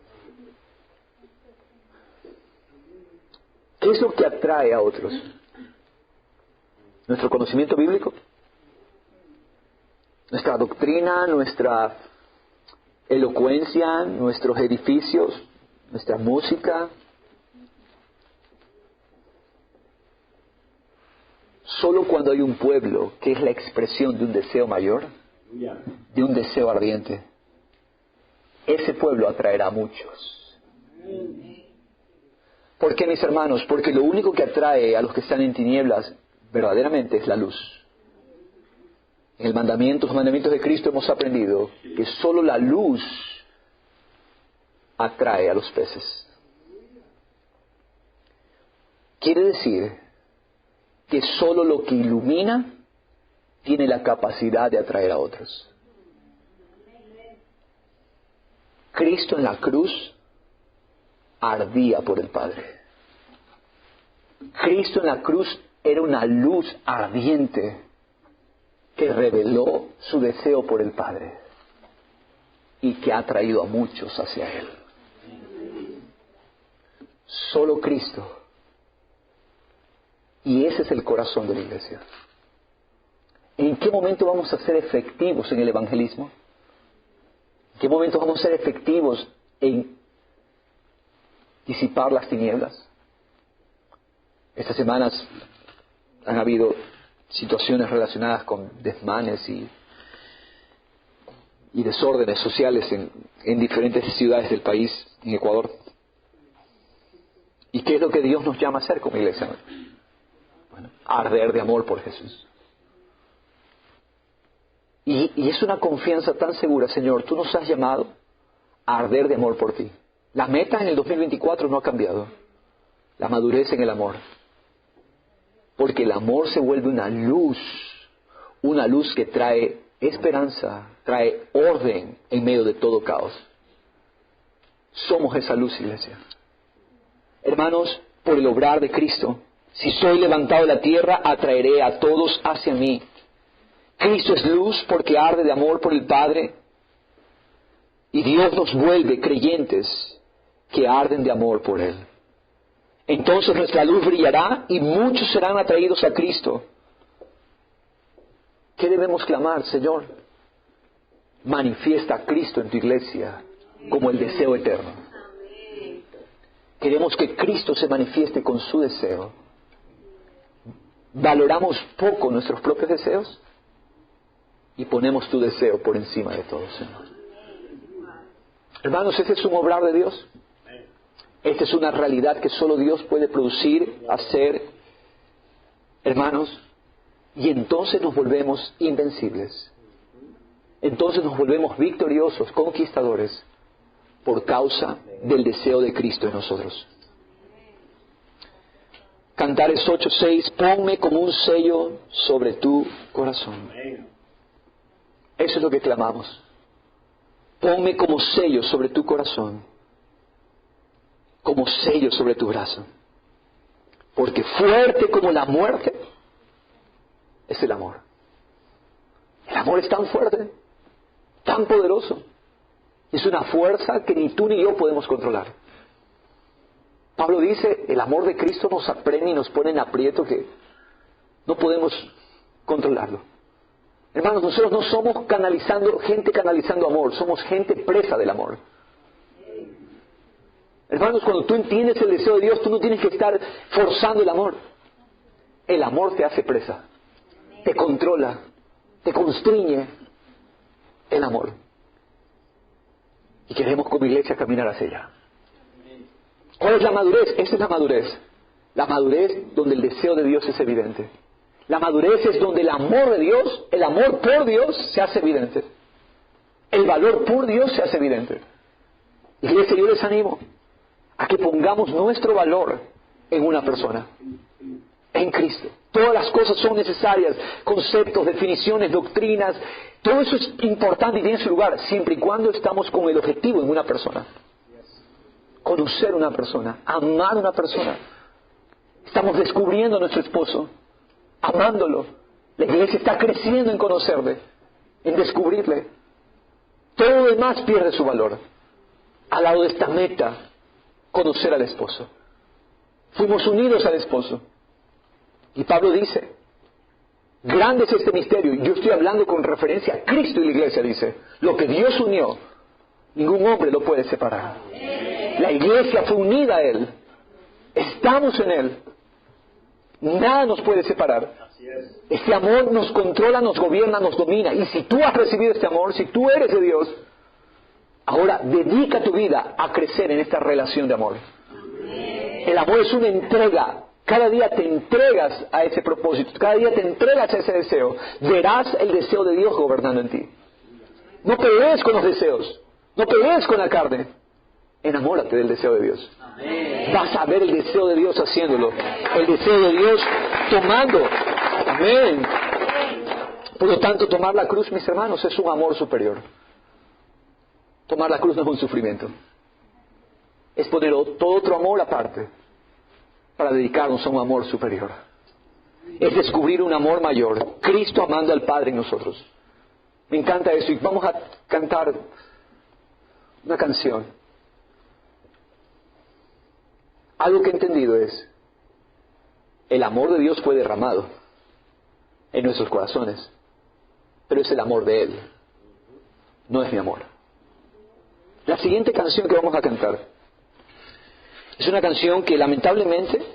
¿Qué es lo que atrae a otros? ¿Nuestro conocimiento bíblico? ¿Nuestra doctrina? ¿Nuestra elocuencia? ¿Nuestros edificios? ¿Nuestra música? Solo cuando hay un pueblo que es la expresión de un deseo mayor, de un deseo ardiente, ese pueblo atraerá a muchos. ¿Por qué, mis hermanos? Porque lo único que atrae a los que están en tinieblas verdaderamente es la luz. En los mandamientos de Cristo hemos aprendido que solo la luz atrae a los peces. Quiere decir que solo lo que ilumina tiene la capacidad de atraer a otros. Cristo en la cruz ardía por el Padre. Cristo en la cruz era una luz ardiente que reveló su deseo por el Padre y que ha atraído a muchos hacia Él. Solo Cristo. Y ese es el corazón de la iglesia. ¿En qué momento vamos a ser efectivos en el evangelismo? ¿En qué momento vamos a ser efectivos en disipar las tinieblas? Estas semanas han habido situaciones relacionadas con desmanes y desórdenes sociales en diferentes ciudades del país, en Ecuador. ¿Y qué es lo que Dios nos llama a hacer como iglesia? Bueno, arder de amor por Jesús. Y es una confianza tan segura, Señor, tú nos has llamado a arder de amor por ti. La meta en el 2024 no ha cambiado. La madurez en el amor. Porque el amor se vuelve una luz que trae esperanza, trae orden en medio de todo caos. Somos esa luz, iglesia. Hermanos, por el obrar de Cristo, si soy levantado de la tierra, atraeré a todos hacia mí. Cristo es luz porque arde de amor por el Padre. Y Dios nos vuelve creyentes que arden de amor por Él. Entonces nuestra luz brillará y muchos serán atraídos a Cristo. ¿Qué debemos clamar, Señor? Manifiesta a Cristo en tu iglesia como el deseo eterno. Queremos que Cristo se manifieste con su deseo. ¿Valoramos poco nuestros propios deseos? Y ponemos tu deseo por encima de todo, Señor. Hermanos, este es un obrar de Dios. Esta es una realidad que solo Dios puede producir, hacer, hermanos, y entonces nos volvemos invencibles. Entonces nos volvemos victoriosos, conquistadores, por causa del deseo de Cristo en nosotros. Cantares 8:6, ponme como un sello sobre tu corazón. Eso es lo que clamamos. Ponme como sello sobre tu corazón, como sello sobre tu brazo. Porque fuerte como la muerte es el amor. El amor es tan fuerte, tan poderoso. Es una fuerza que ni tú ni yo podemos controlar. Pablo dice, el amor de Cristo nos apremia y nos pone en aprieto que no podemos controlarlo. Hermanos, nosotros no somos gente canalizando amor, somos gente presa del amor. Hermanos, cuando tú entiendes el deseo de Dios, tú no tienes que estar forzando el amor. El amor te hace presa, te controla, te constriñe el amor. Y queremos como iglesia caminar hacia allá. ¿Cuál es la madurez? Esa es la madurez. La madurez donde el deseo de Dios es evidente. La madurez es donde el amor de Dios, el amor por Dios se hace evidente. El valor por Dios se hace evidente. Iglesia, yo les animo a que pongamos nuestro valor en una persona, en Cristo. Todas las cosas son necesarias, conceptos, definiciones, doctrinas, todo eso es importante y tiene su lugar, siempre y cuando estamos con el objetivo en una persona. Conocer una persona, amar a una persona. Estamos descubriendo a nuestro esposo, amándolo. La iglesia está creciendo en conocerle, en descubrirle. Todo lo demás pierde su valor al lado de esta meta, conocer al esposo. Fuimos unidos al esposo. Y Pablo dice, grande es este misterio. Yo estoy hablando con referencia a Cristo y la iglesia dice, lo que Dios unió, ningún hombre lo puede separar. La iglesia fue unida a Él. Estamos en Él. Nada nos puede separar. Este amor nos controla, nos gobierna, nos domina. Y si tú has recibido este amor, si tú eres de Dios, ahora dedica tu vida a crecer en esta relación de amor. El amor es una entrega. Cada día te entregas a ese propósito. Cada día te entregas a ese deseo. Verás el deseo de Dios gobernando en ti. No pelees con los deseos. No pelees con la carne. Enamórate del deseo de Dios. Vas a ver el deseo de Dios haciéndolo. El deseo de Dios tomando. Amén. Por lo tanto, tomar la cruz, mis hermanos, es un amor superior. Tomar la cruz no es un sufrimiento. Es poner todo otro amor aparte para dedicarnos a un amor superior. Es descubrir un amor mayor. Cristo amando al Padre en nosotros. Me encanta eso. Y vamos a cantar una canción. Algo que he entendido es, el amor de Dios fue derramado en nuestros corazones, pero es el amor de Él, no es mi amor. La siguiente canción que vamos a cantar es una canción que lamentablemente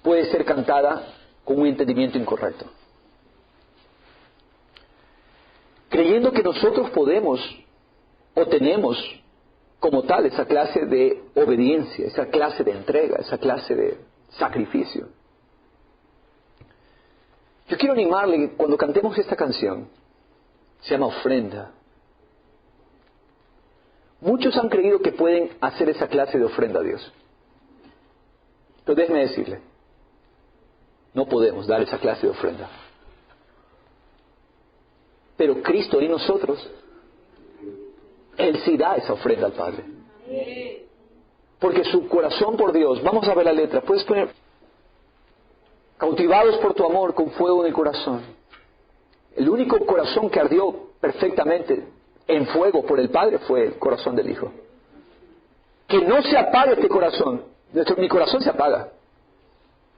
puede ser cantada con un entendimiento incorrecto. Creyendo que nosotros podemos o tenemos como tal esa clase de obediencia, esa clase de entrega, esa clase de sacrificio. Yo quiero animarle que cuando cantemos esta canción, se llama Ofrenda. Muchos han creído que pueden hacer esa clase de ofrenda a Dios. Pero déjeme decirle, no podemos dar esa clase de ofrenda. Pero Cristo en nosotros, Él sí da esa ofrenda al Padre. Porque su corazón por Dios, vamos a ver la letra, puedes poner, cautivados por tu amor con fuego en el corazón. El único corazón que ardió perfectamente en fuego por el Padre fue el corazón del Hijo. Que no se apague este corazón. Mi corazón se apaga.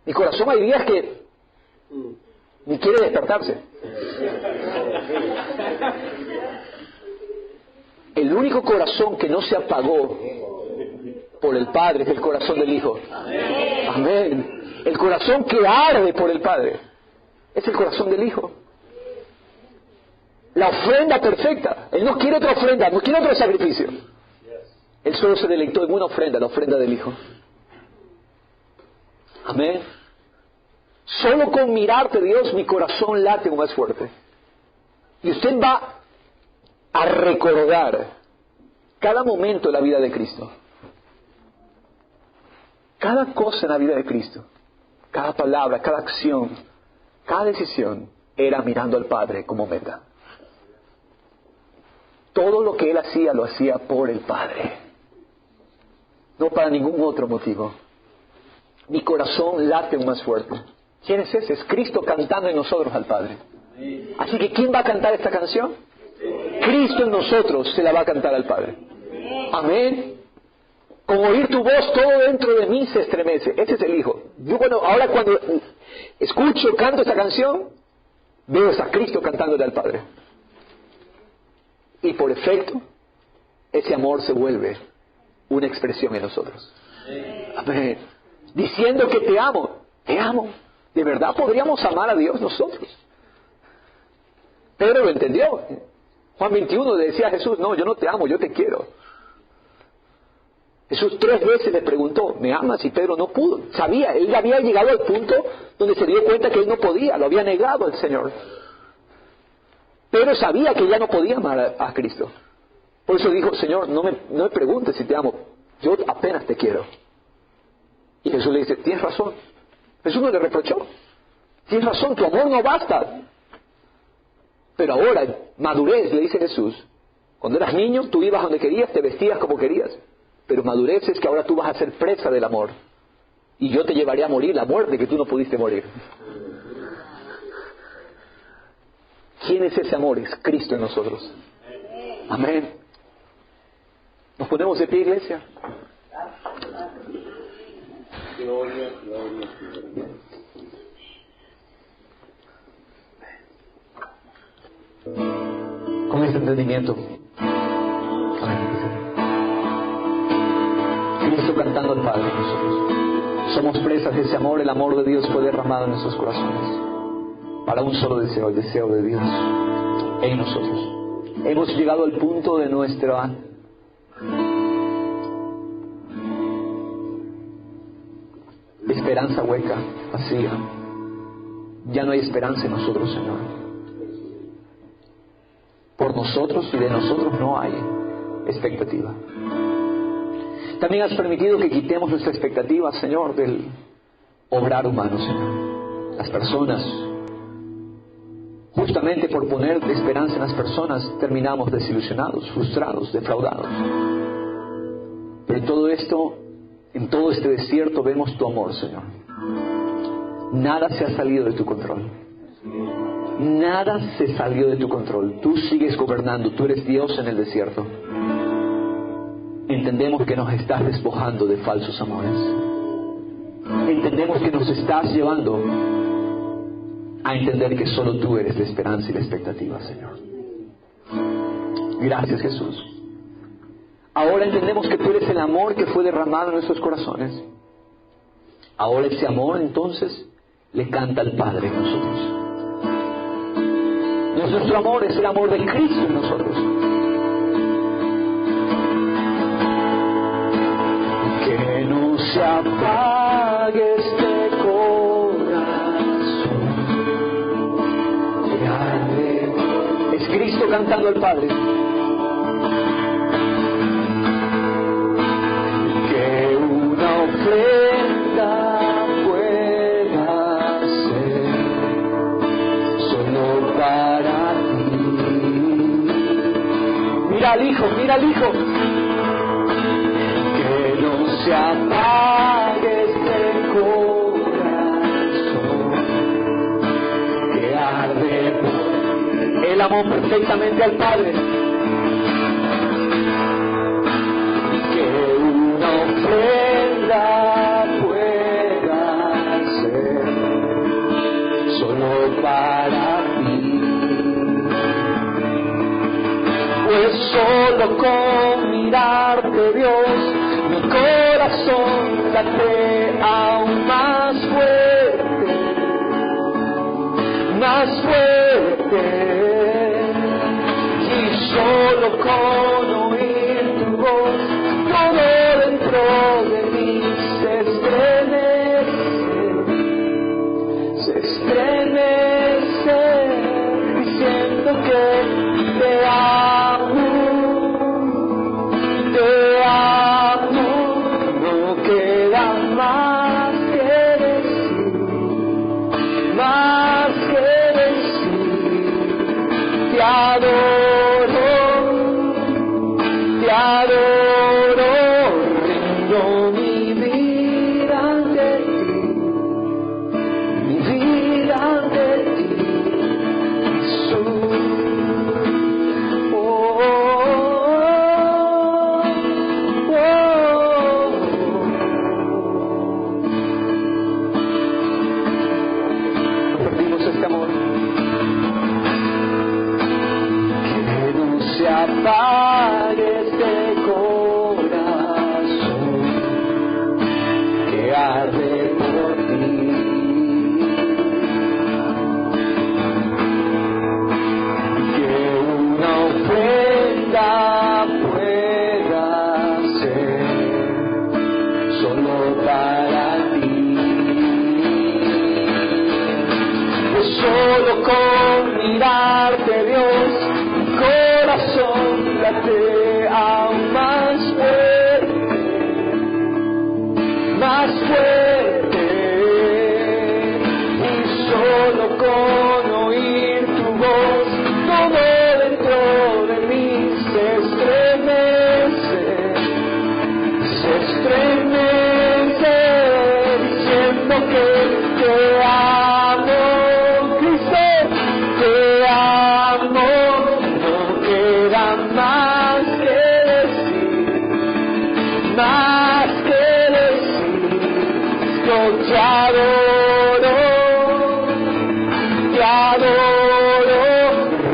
Mi corazón hay días que ni quiere despertarse. El único corazón que no se apagó por el Padre es el corazón del Hijo. Amén. El corazón que arde por el Padre es el corazón del Hijo. La ofrenda perfecta. Él no quiere otra ofrenda, no quiere otro sacrificio. Él solo se deleitó en una ofrenda, la ofrenda del Hijo. Amén. Solo con mirarte, Dios, mi corazón late más fuerte. Y usted va a recordar cada momento de la vida de Cristo. Cada cosa en la vida de Cristo, cada palabra, cada acción, cada decisión, era mirando al Padre como meta. Todo lo que Él hacía, lo hacía por el Padre. No para ningún otro motivo. Mi corazón late más fuerte. ¿Quién es ese? Es Cristo cantando en nosotros al Padre. Así que ¿quién va a cantar esta canción? Cristo en nosotros se la va a cantar al Padre. Amén. Con oír tu voz, todo dentro de mí se estremece. Ese es el Hijo. Yo ahora cuando escucho, canto esta canción, veo a Cristo cantándole al Padre. Y por efecto, ese amor se vuelve una expresión en nosotros. Amén. Diciendo que te amo. Te amo. ¿De verdad podríamos amar a Dios nosotros? Pedro lo entendió. Juan 21 le decía a Jesús, no, yo no te amo, yo te quiero. Jesús 3 veces le preguntó, ¿me amas? Y Pedro no pudo. Sabía, él había llegado al punto donde se dio cuenta que él no podía, lo había negado al Señor. Pedro sabía que ya no podía amar a Cristo. Por eso dijo, Señor, no me preguntes si te amo, yo apenas te quiero. Y Jesús le dice, tienes razón. Jesús no le reprochó. Tienes razón, tu amor no basta. Pero ahora, madurez, le dice Jesús. Cuando eras niño, tú ibas donde querías, te vestías como querías. Pero madurez es que ahora tú vas a ser presa del amor. Y yo te llevaré a morir la muerte que tú no pudiste morir. ¿Quién es ese amor? Es Cristo en nosotros. Amén. ¿Nos ponemos de pie, iglesia? Gloria, gloria, gloria. Con este entendimiento. Cristo cantando al Padre nosotros. Somos presas de ese amor, el amor de Dios fue derramado en nuestros corazones. Para un solo deseo, el deseo de Dios en nosotros. Hemos llegado al punto de nuestra esperanza hueca, vacía. Ya no hay esperanza en nosotros, Señor. Por nosotros y de nosotros no hay expectativa. También has permitido que quitemos nuestra expectativa, Señor, del obrar humano, Señor. Las personas, justamente por poner esperanza en las personas, terminamos desilusionados, frustrados, defraudados. Pero todo esto, en todo este desierto, vemos tu amor, Señor. Nada se ha salido de tu control. Nada se salió de tu control. Tú sigues gobernando, tú eres Dios en el desierto. Entendemos que nos estás despojando de falsos amores. Entendemos que nos estás llevando a entender que solo tú eres la esperanza y la expectativa, Señor. Gracias, Jesús. Ahora entendemos que tú eres el amor que fue derramado en nuestros corazones. Ahora ese amor, entonces, le canta al Padre en nosotros. Nuestro amor es el amor de Cristo en nosotros. Que no se apague este corazón. Es Cristo cantando al Padre. Que una ofrenda pueda ser solo para ti. Mira al Hijo, mira al Hijo. Se apague este corazón que arde. Él amó perfectamente al Padre. Que una ofrenda pueda ser solo para ti. Pues solo con mirarte, Dios, mi corazón late aún más fuerte, y solo con oír tu voz, todo dentro de mí se estremece, diciendo que te amo. Te adoro, Solo con mirarte, Dios, mi corazón late aún más fuerte, y solo con oír tu voz, todo dentro de mí se estremece, diciendo que te amo, Cristo, te amo, no queda más que decir, yo te adoro,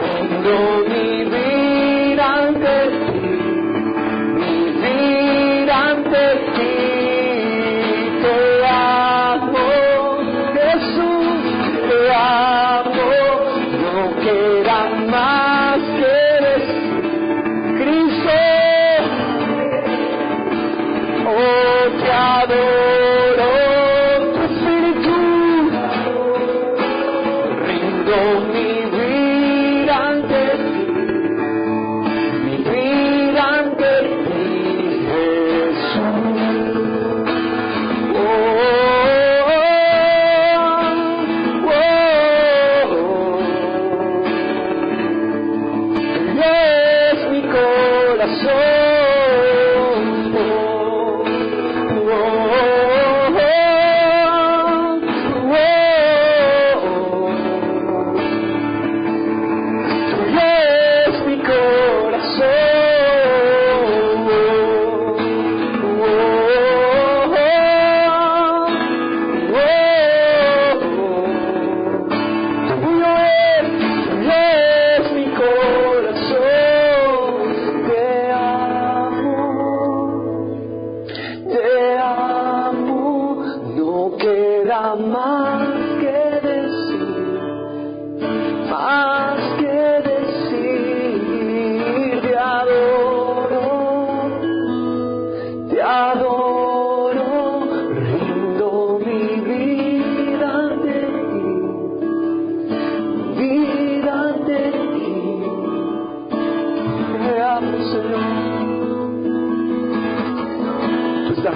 rindo mi vida ante ti, te amo, Jesús, te amo, no queda más que decir, Cristo, oh, te adoro, tu Espíritu, rindo mi vida ante ti,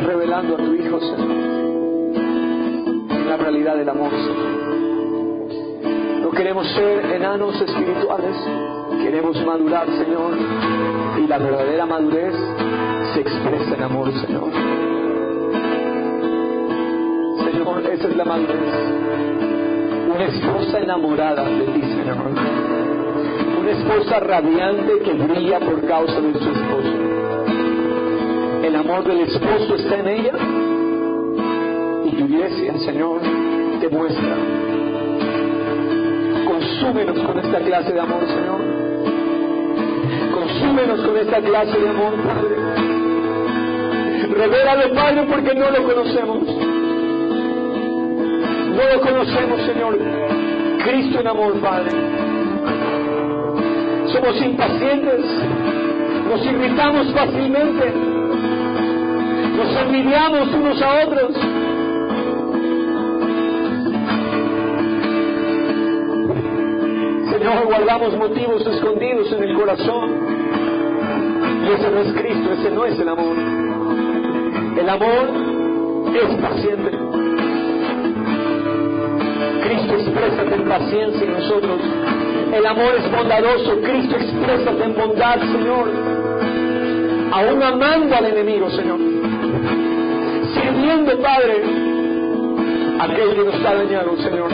revelando a tu Hijo, Señor, la realidad del amor, Señor. No queremos ser enanos espirituales, queremos madurar, Señor, y la verdadera madurez se expresa en amor, Señor. Señor, esa es la madurez. Una esposa enamorada de ti, Señor. Una esposa radiante que brilla por causa de su esposo. El amor del esposo está en ella y tu iglesia, Señor, te muestra. Consúmenos con esta clase de amor, Señor. Consúmenos con esta clase de amor, Padre. Revélalo, Padre, porque no lo conocemos. No lo conocemos, Señor. Cristo en amor, Padre. Somos impacientes, nos irritamos fácilmente, nos envidiamos unos a otros. Señor, guardamos motivos escondidos en el corazón. Y ese no es Cristo, ese no es el amor. El amor es paciente. Cristo expresa en paciencia en nosotros. El amor es bondadoso. Cristo expresa en bondad, Señor. Aún amando al enemigo, Señor. Sirviendo, Padre, a aquel que nos está dañado, Señor.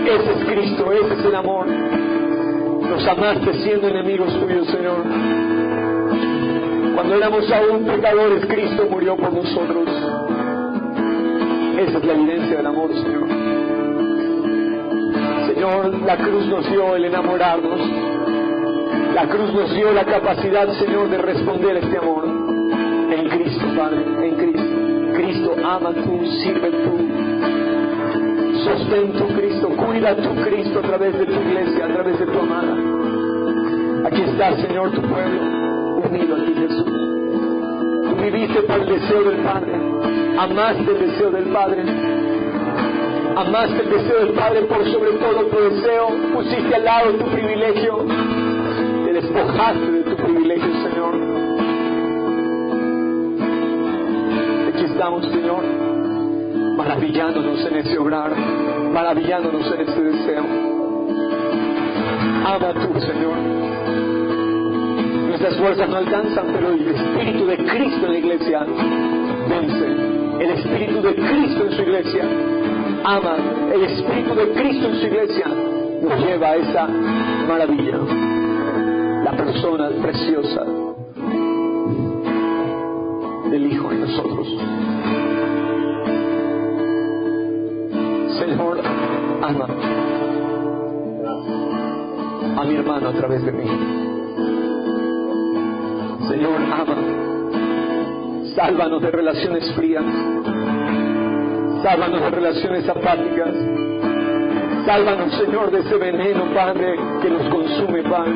Ese es Cristo, ese es el amor. Nos amaste siendo enemigos tuyos, Señor. Cuando éramos aún pecadores, Cristo murió por nosotros. Esa es la evidencia del amor, Señor. Señor, la cruz nos dio el enamorarnos. La cruz nos dio la capacidad, Señor, de responder a este amor. En Cristo, Padre, en Cristo. Cristo, ama tú, sirve tú. Sostén tu Cristo, cuida tu Cristo a través de tu iglesia, a través de tu amada. Aquí está, Señor, tu pueblo, unido a ti, Jesús. Tú viviste por el deseo del Padre, amaste el deseo del Padre. Amaste el deseo del Padre por sobre todo tu deseo. Pusiste al lado tu privilegio. Te despojaste de tu privilegio, Señor. Aquí estamos, Señor, maravillándonos en ese obrar, maravillándonos en ese deseo. Ama tú, Señor. Nuestras fuerzas no alcanzan, pero el Espíritu de Cristo en la iglesia vence. El Espíritu de Cristo en su iglesia ama. El Espíritu de Cristo en su iglesia nos lleva a esa maravilla. La persona preciosa del Hijo en nosotros. Señor, ama a mi hermano a través de mí. Señor, ama. Sálvanos de relaciones frías. Sálvanos de relaciones apáticas. Sálvanos, Señor, de ese veneno, Padre, que nos consume, Padre.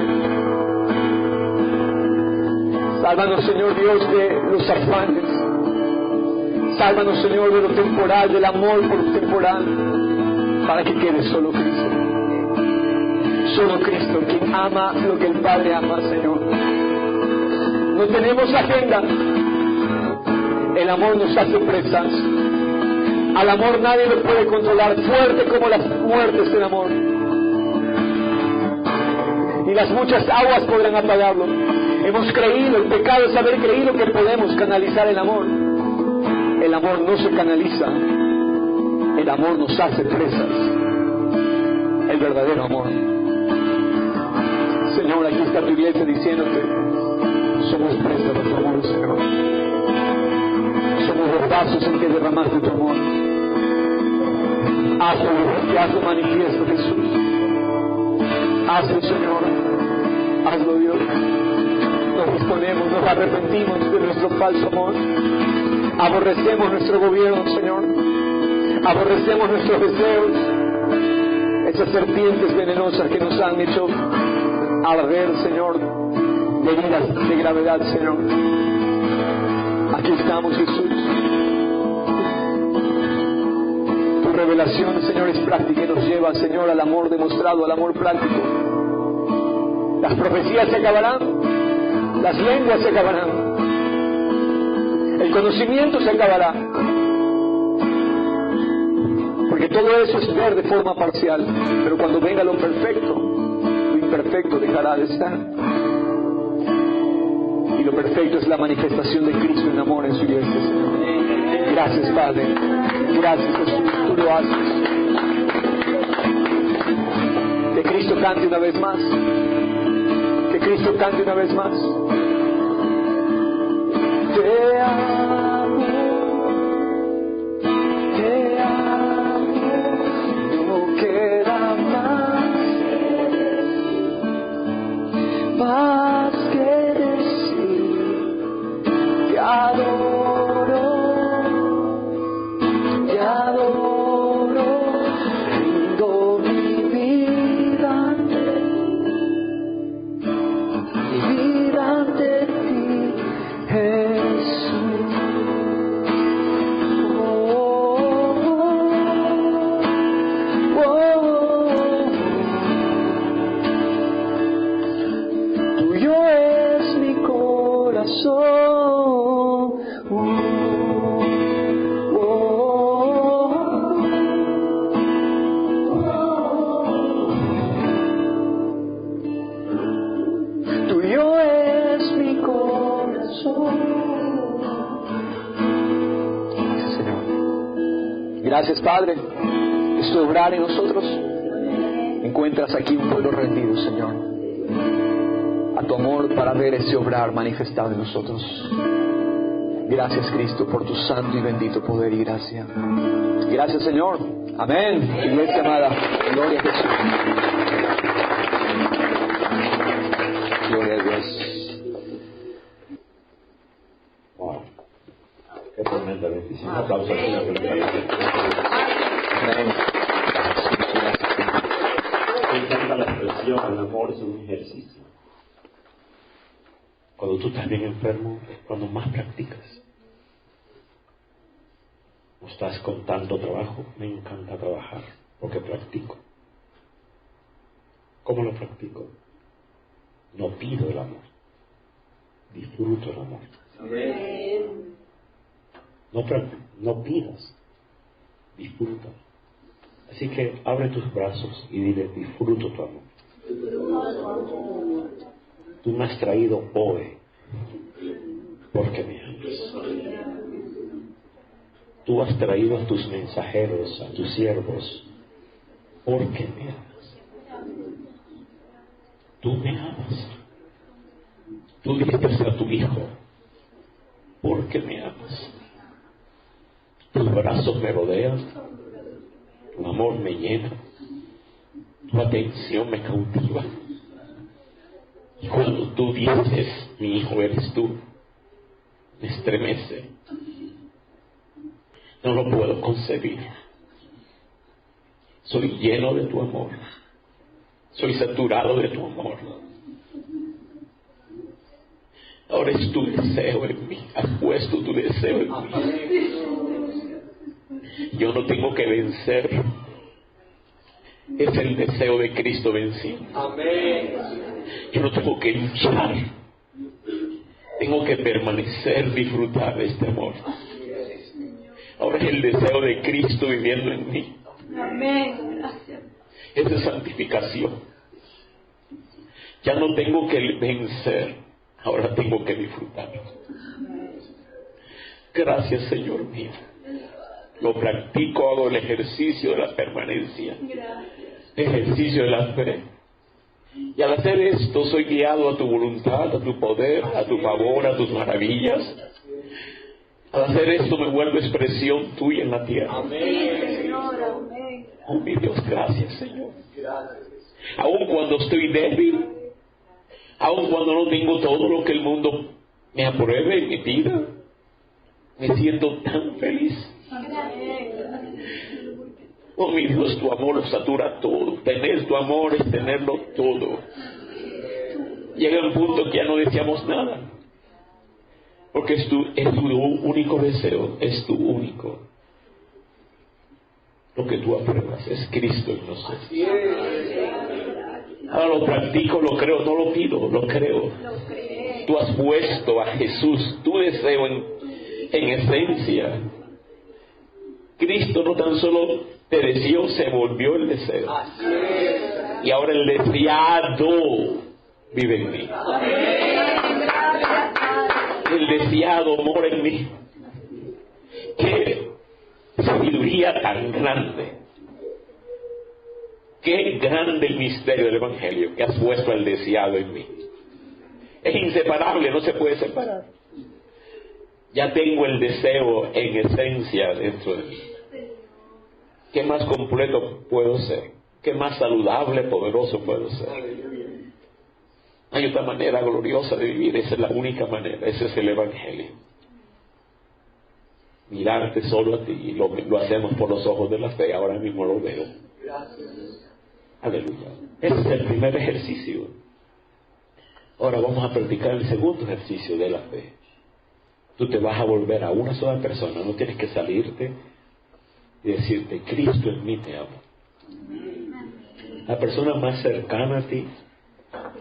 Sálvanos, Señor Dios, de los afanes. Sálvanos, Señor, de lo temporal, del amor por lo temporal, para que quede solo Cristo. Solo Cristo, quien ama lo que el Padre ama, Señor. No tenemos agenda. El amor nos hace presas. Al amor nadie lo puede controlar. Fuerte como las muertes el amor. Y las muchas aguas podrán apagarlo. Hemos creído, el pecado es haber creído que podemos canalizar el amor. El amor no se canaliza. El amor nos hace presas. El verdadero amor. Señor, aquí está tu iglesia diciéndote: somos presas de tu amor, Señor. Somos los vasos en que derramaste tu amor. Hazlo manifiesto, Jesús. Hazlo, Señor. Hazlo, Dios. Nos disponemos, nos arrepentimos de nuestro falso amor. Aborrecemos nuestro gobierno, Señor. Aborrecemos nuestros deseos. Esas serpientes venenosas que nos han hecho arder, Señor, de heridas de gravedad, Señor. Aquí estamos, Jesús. Tu revelación, Señor, es práctica y nos lleva, Señor, al amor demostrado, al amor práctico. Las profecías se acabarán, las lenguas se acabarán, el conocimiento se acabará, porque todo eso es ver de forma parcial. Pero cuando venga lo perfecto, lo imperfecto dejará de estar. Y lo perfecto es la manifestación de Cristo en amor en su iglesia, Señor. Gracias, Padre. Gracias, Jesús. Tú lo haces. Que Cristo cante una vez más. Que Cristo cante una vez más. Te amo. Te amo. No queda más que te adoro, rindo mi vida ante ti, Jesús. Tuyo es mi corazón. Gracias, Padre. Es tu obrar en nosotros. Encuentras aquí un pueblo rendido, Señor, a tu amor para ver ese obrar manifestado en nosotros. Gracias, Cristo, por tu santo y bendito poder y gracia. Gracias, Señor. Amén. Iglesia amada, gloria a Jesús. Gloria a Dios. Wow. Qué tremenda bendición. Un aplauso al Señor. Amén. Me encanta la expresión: el amor es un ejercicio. Cuando tú estás bien enfermo, es cuando más practicas. ¿O estás con tanto trabajo? Me encanta trabajar porque practico. ¿Cómo lo practico? No pido el amor, disfruto el amor. No pidas, disfruta. Así que abre tus brazos y dile, disfruto tu amor. Tú me has traído hoy porque me amas. Tú has traído a tus mensajeros, a tus siervos, porque me amas. Tú me amas. Tú diste a tu Hijo, porque me amas. Tus brazos me rodean, tu amor me llena, tu atención me cautiva. Y cuando tú dices, mi hijo eres tú, me estremece. No lo puedo concebir. Soy lleno de tu amor. Soy saturado de tu amor. Ahora es tu deseo en mí. Has puesto tu deseo en mí. Yo no tengo que vencer. Es el deseo de Cristo vencido. Yo no tengo que luchar. Tengo que permanecer, disfrutar de este amor. Ahora es el deseo de Cristo viviendo en mí. Esa es santificación. Ya no tengo que vencer. Ahora tengo que disfrutar. Gracias, Señor mío. Lo practico, hago el ejercicio de la permanencia, el ejercicio de la fe. Y al hacer esto soy guiado a tu voluntad, a tu poder, a tu favor, a tus maravillas. Al hacer esto me vuelvo expresión tuya en la tierra. Oh mi Dios, gracias, Señor. Aun cuando estoy débil, aun cuando no tengo todo lo que el mundo me apruebe y me pida, me siento tan feliz. Oh mi Dios, tu amor lo satura todo. Tener tu amor es tenerlo todo. Llega un punto que ya no deseamos nada, porque es tu único deseo, es tu único. Lo que tú apruebas es Cristo en nosotros. Ahora lo practico, lo creo, no lo pido, lo creo. Tú has puesto a Jesús, tu deseo en esencia. Cristo no tan solo te deseó, se volvió el deseo. Y ahora el deseado vive en mí. El deseado mora en mí. Qué sabiduría tan grande. Qué grande el misterio del Evangelio, que has puesto al deseado en mí. Es inseparable, no se puede separar. Ya tengo el deseo en esencia dentro de mí. ¿Qué más completo puedo ser? ¿Qué más saludable, poderoso puedo ser? Hay otra manera gloriosa de vivir. Esa es la única manera. Ese es el Evangelio. Mirarte solo a ti. Y lo hacemos por los ojos de la fe. Ahora mismo lo veo. Aleluya. Ese es el primer ejercicio. Ahora vamos a practicar el segundo ejercicio de la fe. Tú te vas a volver a una sola persona. No tienes que salirte y decirte, Cristo en mí te amo. La persona más cercana a ti,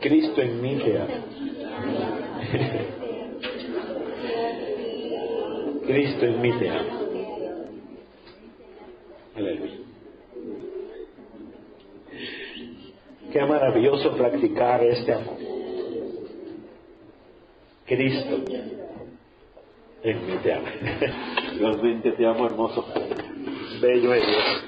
Cristo en mí te amo. Cristo en mí te amo. Aleluya. Qué maravilloso practicar este amor. Cristo en mí te amo. Dios bendiga, te amo, hermoso. Bello eres.